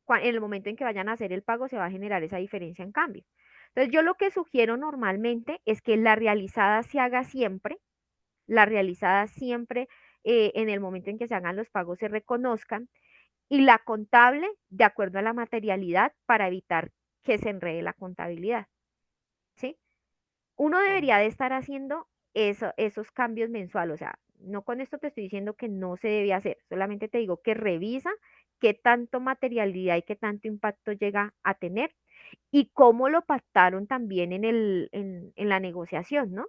S1: en el momento en que vayan a hacer el pago se va a generar esa diferencia en cambio. Entonces yo lo que sugiero normalmente es que la realizada se haga siempre, la realizada siempre en el momento en que se hagan los pagos se reconozcan y la contable de acuerdo a la materialidad para evitar que se enrede la contabilidad, ¿sí? Uno debería de estar haciendo esos cambios mensuales, o sea, no con esto te estoy diciendo que no se debe hacer, solamente te digo que revisa qué tanto materialidad y qué tanto impacto llega a tener y cómo lo pactaron también en la negociación, ¿no?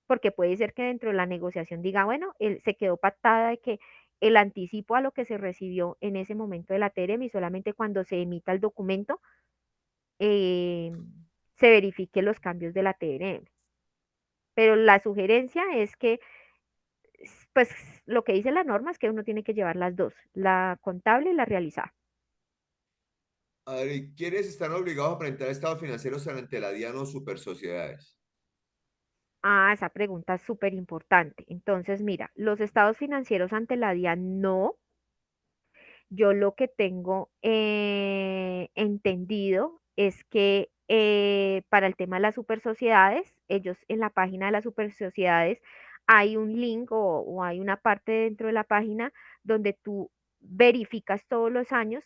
S1: Porque puede ser que dentro de la negociación diga, bueno, se quedó pactada de que el anticipo a lo que se recibió en ese momento de la TRM y solamente cuando se emita el documento eh, se verifique los cambios de la TRM. Pero la sugerencia es que, pues, lo que dice la norma es que uno tiene que llevar las dos, la contable y la realizada.
S3: Adri, ¿quiénes están obligados a presentar estados financieros ante la DIAN o super sociedades?
S1: Ah, esa pregunta es súper importante. Entonces, mira, los estados financieros ante la DIAN no. Yo lo que tengo entendido es que para el tema de las super sociedades, ellos en la página de las super sociedades hay un link o hay una parte dentro de la página donde tú verificas todos los años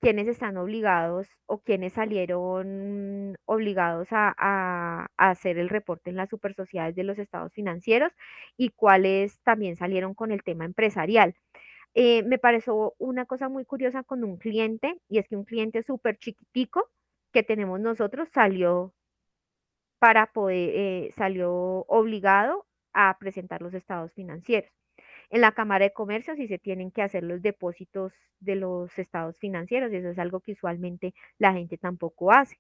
S1: quiénes están obligados o quiénes salieron obligados a hacer el reporte en las super sociedades de los estados financieros y cuáles también salieron con el tema empresarial. Me pareció una cosa muy curiosa con un cliente y es que un cliente súper chiquitico que tenemos nosotros salió para poder, salió obligado a presentar los estados financieros. En la Cámara de Comercio sí se tienen que hacer los depósitos de los estados financieros y eso es algo que usualmente la gente tampoco hace,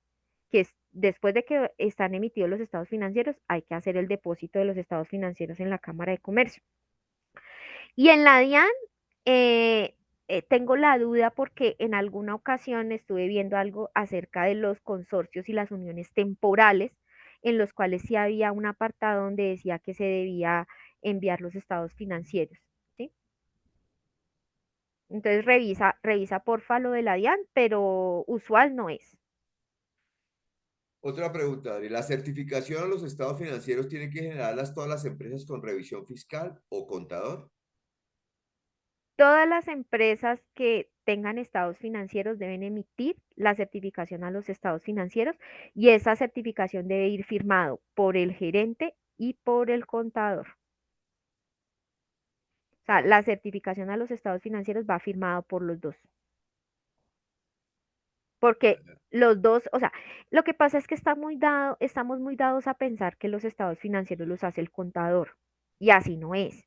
S1: que es después de que están emitidos los estados financieros hay que hacer el depósito de los estados financieros en la Cámara de Comercio. Y en la DIAN tengo la duda porque en alguna ocasión estuve viendo algo acerca de los consorcios y las uniones temporales, en los cuales sí había un apartado donde decía que se debía enviar los estados financieros, ¿sí? Entonces revisa porfa lo de la DIAN, pero usual no es.
S3: Otra pregunta, Adri. ¿La certificación a los estados financieros tienen que generarlas todas las empresas con revisión fiscal o contador?
S1: Todas las empresas que tengan estados financieros deben emitir la certificación a los estados financieros y esa certificación debe ir firmado por el gerente y por el contador. O sea,
S3: Ok.
S1: la certificación a los estados financieros va firmado por los dos. Porque los dos, o sea, lo que pasa es que estamos muy dados a pensar que los estados financieros los hace el contador y así no es.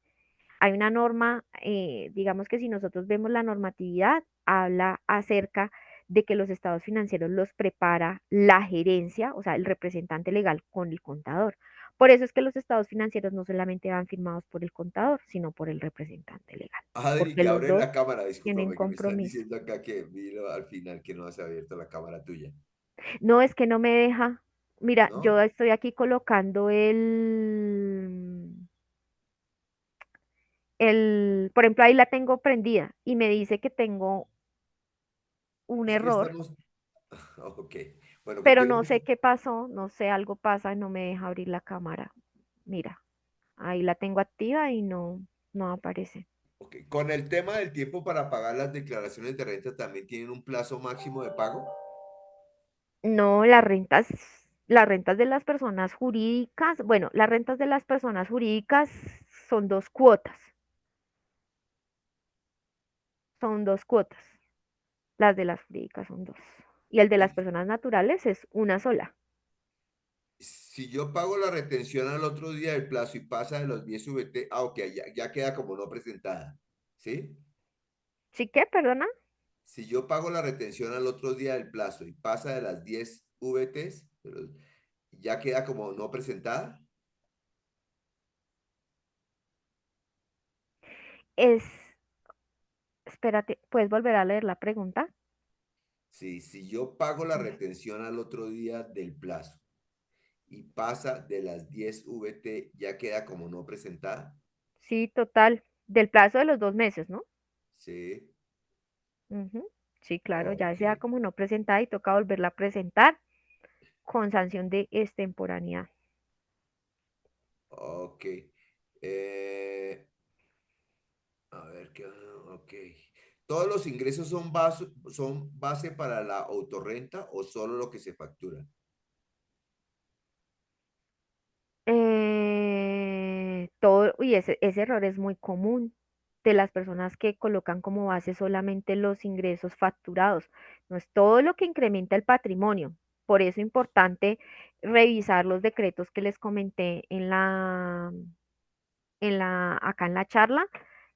S1: Hay una norma, digamos que si nosotros vemos la normatividad, habla acerca de que los estados financieros los prepara la gerencia, o sea, el representante legal con el contador. Por eso es que los estados financieros no solamente van firmados por el contador, sino por el representante legal,
S3: Adri,
S1: porque
S3: que
S1: los
S3: abres
S1: dos
S3: la cámara,
S1: tienen
S3: discúlpame que me están
S1: compromiso.
S3: diciendo acá que vi al final que no has abierto la cámara tuya.
S1: No es que no me deja. Mira, yo
S3: ¿No?
S1: estoy aquí colocando por ejemplo, ahí la tengo prendida y me dice que tengo un
S3: Es que
S1: error.
S3: estamos, ok. Bueno,
S1: Pero no
S3: continuemos.
S1: sé qué pasó, no sé, algo pasa y no me deja abrir la cámara. Mira, ahí la tengo activa y no aparece.
S3: Ok, con el tema del tiempo para pagar las declaraciones de renta, ¿también tienen un plazo máximo de pago?
S1: No, las rentas de las personas jurídicas, bueno, las rentas de las personas jurídicas son dos cuotas, son dos cuotas. Las de las jurídicas son dos. Y el de las
S3: Y
S1: personas naturales es una sola.
S3: si yo pago la retención al otro día del plazo y pasa de los 10 VT, ok, ya queda como no presentada, ¿sí?
S1: ¿Sí qué? Perdona.
S3: Si yo pago la retención al otro día del plazo y pasa de las 10 VTs, ya queda como no presentada.
S1: Es, espérate, ¿puedes volver a leer la pregunta?
S3: Sí, si yo pago la retención al otro día del plazo y pasa de las 10 VT, ya queda como no presentada.
S1: Sí, total. Del plazo de los 2 meses, ¿no?
S3: Sí,
S1: Ujú. Sí, claro, ya
S3: ok,
S1: sea como no presentada y toca volverla a presentar con sanción de extemporaneidad.
S3: ok. Eh, a ver, ¿qué? Ok. ¿Todos los ingresos son base para la autorrenta o solo lo que se factura?
S1: Uy, ese error es muy común de las personas que colocan como base solamente los ingresos facturados. No es todo lo que incrementa el patrimonio. Por eso es importante revisar los decretos que les comenté acá en la charla,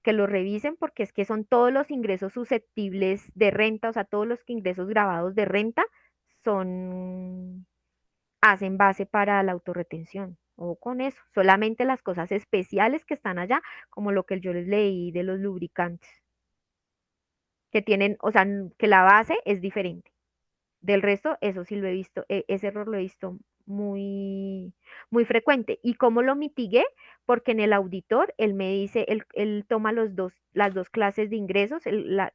S1: que lo revisen porque es que son todos los ingresos susceptibles de renta, o sea, todos los ingresos grabados de renta son hacen base para la autorretención. O con eso, solamente las cosas especiales que están allá, como lo que yo les leí de los lubricantes, que tienen, o sea, que la base es diferente. Del resto, eso sí lo he visto, ese error lo he visto muy frecuente. ¿Y cómo lo mitigué? Porque en el auditor, él me dice, él toma las dos clases de ingresos,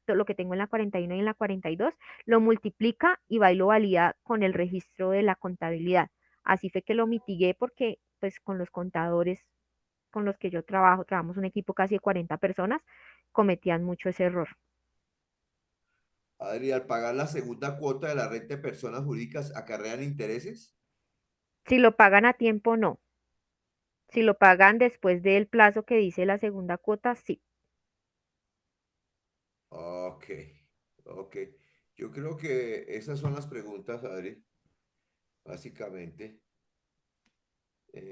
S1: todo lo que tengo en la 41 y en la 42, lo multiplica y va y lo valida con el registro de la contabilidad. Así fue que lo mitigué porque, pues, con los contadores con los que yo trabajamos un equipo casi de 40 personas, cometían mucho ese error.
S3: Adri, al pagar la segunda cuota de la renta de personas jurídicas, ¿acarrean intereses?
S1: Si lo pagan a tiempo, no. Si lo pagan después del plazo que dice la segunda cuota, sí.
S3: Ok, ok. Yo creo que esas son las preguntas, Adri, básicamente.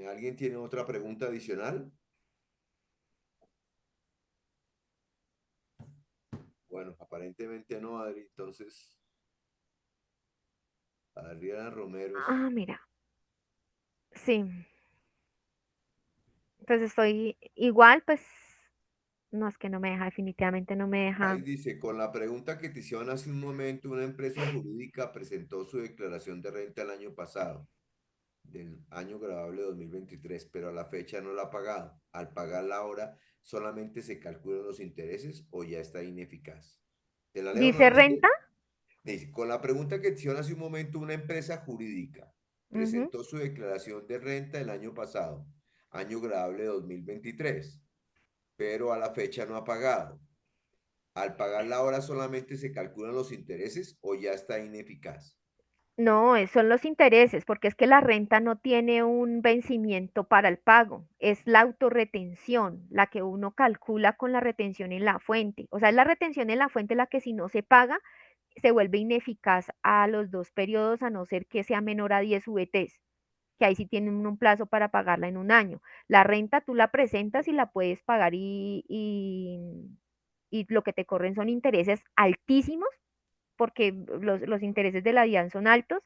S3: ¿Alguien tiene otra pregunta adicional? Bueno, aparentemente no, Adri. Entonces, Adriana Romero.
S1: Ah, mira, sí. Entonces estoy igual, pues no es que no me deja, definitivamente no me
S3: Ahí
S1: deja.
S3: dice, con la pregunta que te hicieron hace un momento, una empresa jurídica presentó su declaración de renta el año pasado, del año grabable 2023, pero a la fecha no la ha pagado. Al pagarla ahora, ¿solamente se calculan los intereses o ya está ineficaz? Te la leo
S1: Dice renta.
S3: nuevamente. Dice, con la pregunta que te hicieron hace un momento, una empresa jurídica
S1: Ujú.
S3: presentó su declaración de renta el año pasado, año grabable 2023, pero a la fecha no ha pagado. Al pagarla ahora solamente se calculan los intereses o ya está ineficaz.
S1: No, son los intereses, porque es que la renta no tiene un vencimiento para el pago, es la autorretención, la que uno calcula con la retención en la fuente. O sea, es la retención en la fuente la que si no se paga, se vuelve ineficaz a los 2 periodos, a no ser que sea menor a 10 VTs, que ahí sí tienen un plazo para pagarla en un año. La renta tú la presentas y la puedes pagar y lo que te corren son intereses altísimos, porque los intereses de la DIAN son altos.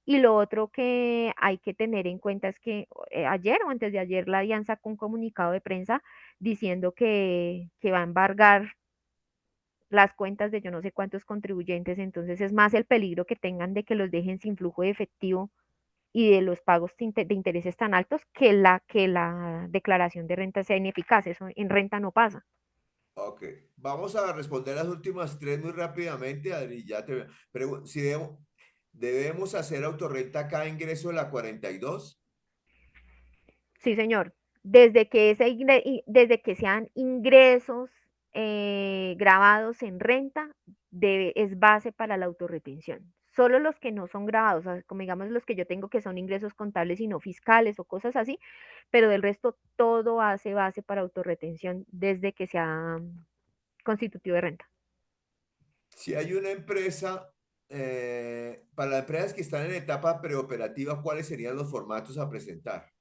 S1: Y lo otro que hay que tener en cuenta es que ayer o antes de ayer la DIAN sacó un comunicado de prensa diciendo que va a embargar las cuentas de yo no sé cuántos contribuyentes, entonces es más el peligro que tengan de que los dejen sin flujo de efectivo y de los pagos de intereses tan altos que la declaración de renta sea ineficaz. Eso en renta no pasa.
S3: Ok, vamos a responder las últimas tres muy rápidamente, Adri. Ya te si debo- ¿Debemos hacer autorrenta cada ingreso de la 42?
S1: Sí, señor. Desde que sean ingresos grabados en renta, es base para la autorretención. Solo los que no son grabados, o sea, como digamos los que yo tengo que son ingresos contables y no fiscales o cosas así, pero del resto todo hace base para autorretención desde que sea constitutivo de renta.
S3: Si hay una empresa, para las empresas que están en etapa preoperativa, ¿cuáles serían los formatos a presentar?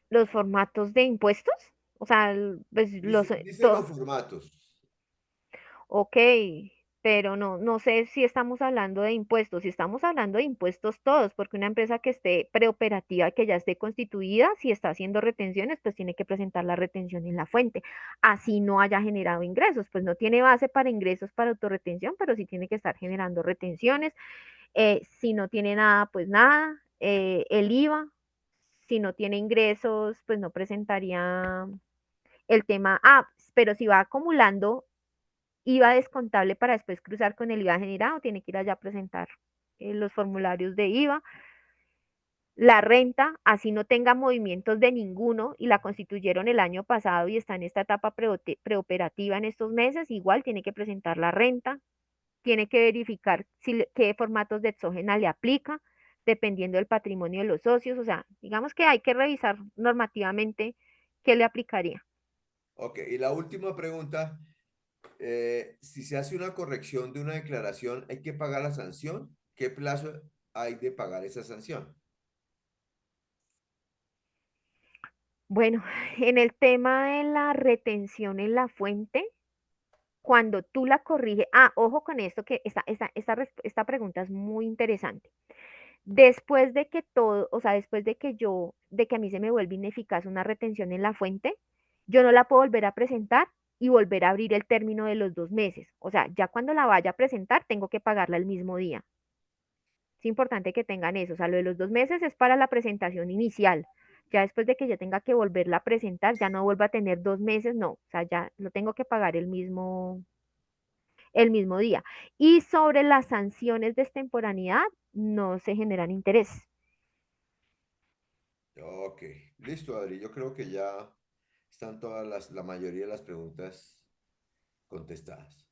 S1: Los formatos de impuestos, o sea, pues
S3: Dice los formatos.
S1: ok, pero no sé si estamos hablando de impuestos, si estamos hablando de impuestos todos, porque una empresa que esté preoperativa, que ya esté constituida, si está haciendo retenciones, pues tiene que presentar la retención en la fuente, así no haya generado ingresos, pues no tiene base para ingresos para autorretención, pero sí tiene que estar generando retenciones, si no tiene nada, pues nada, el IVA, si no tiene ingresos, pues no presentaría el tema, pero si va acumulando IVA descontable para después cruzar con el IVA generado, tiene que ir allá a presentar los formularios de IVA. La renta, así no tenga movimientos de ninguno y la constituyeron el año pasado y está en esta etapa preoperativa en estos meses, igual tiene que presentar la renta, tiene que verificar qué formatos de exógena le aplica, dependiendo del patrimonio de los socios. O sea, digamos que hay que revisar normativamente qué le aplicaría.
S3: Ok, y la última pregunta, si se hace una corrección de una declaración, ¿hay que pagar la sanción? ¿Qué plazo hay de pagar esa sanción?
S1: Bueno, en el tema de la retención en la fuente, cuando tú la corriges, ojo con esto, que esta pregunta es muy interesante. Después de que todo, o sea, después de que a mí se me vuelve ineficaz una retención en la fuente, yo no la puedo volver a presentar y volver a abrir el término de los 2 meses. O sea, ya cuando la vaya a presentar, tengo que pagarla el mismo día. Es importante que tengan eso. O sea, lo de los 2 meses es para la presentación inicial. Ya después de que yo tenga que volverla a presentar, ya no vuelva a tener 2 meses, no. O sea, ya lo tengo que pagar el mismo día. Y sobre las sanciones de extemporaneidad, no se generan interés.
S3: Ok, listo, Adri. Yo creo que ya están la mayoría de las preguntas contestadas.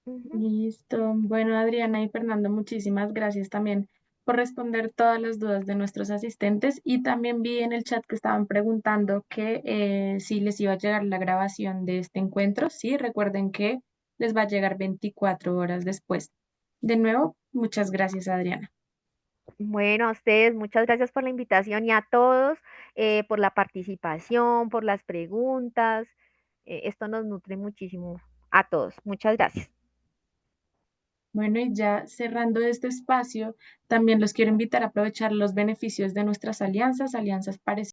S1: Ujú.
S2: Listo. Bueno, Adriana y Fernando, muchísimas gracias también por responder todas las dudas de nuestros asistentes. Y también vi en el chat que estaban preguntando que si les iba a llegar la grabación de este encuentro. Sí, recuerden que les va a llegar 24 horas después. De nuevo, muchas gracias, Adriana.
S1: Bueno, a ustedes, muchas gracias por la invitación y a todos por la participación, por las preguntas. Esto nos nutre muchísimo a todos. Muchas gracias.
S2: Bueno, y ya cerrando este espacio, también los quiero invitar a aprovechar los beneficios de nuestras alianzas, alianzas parecidas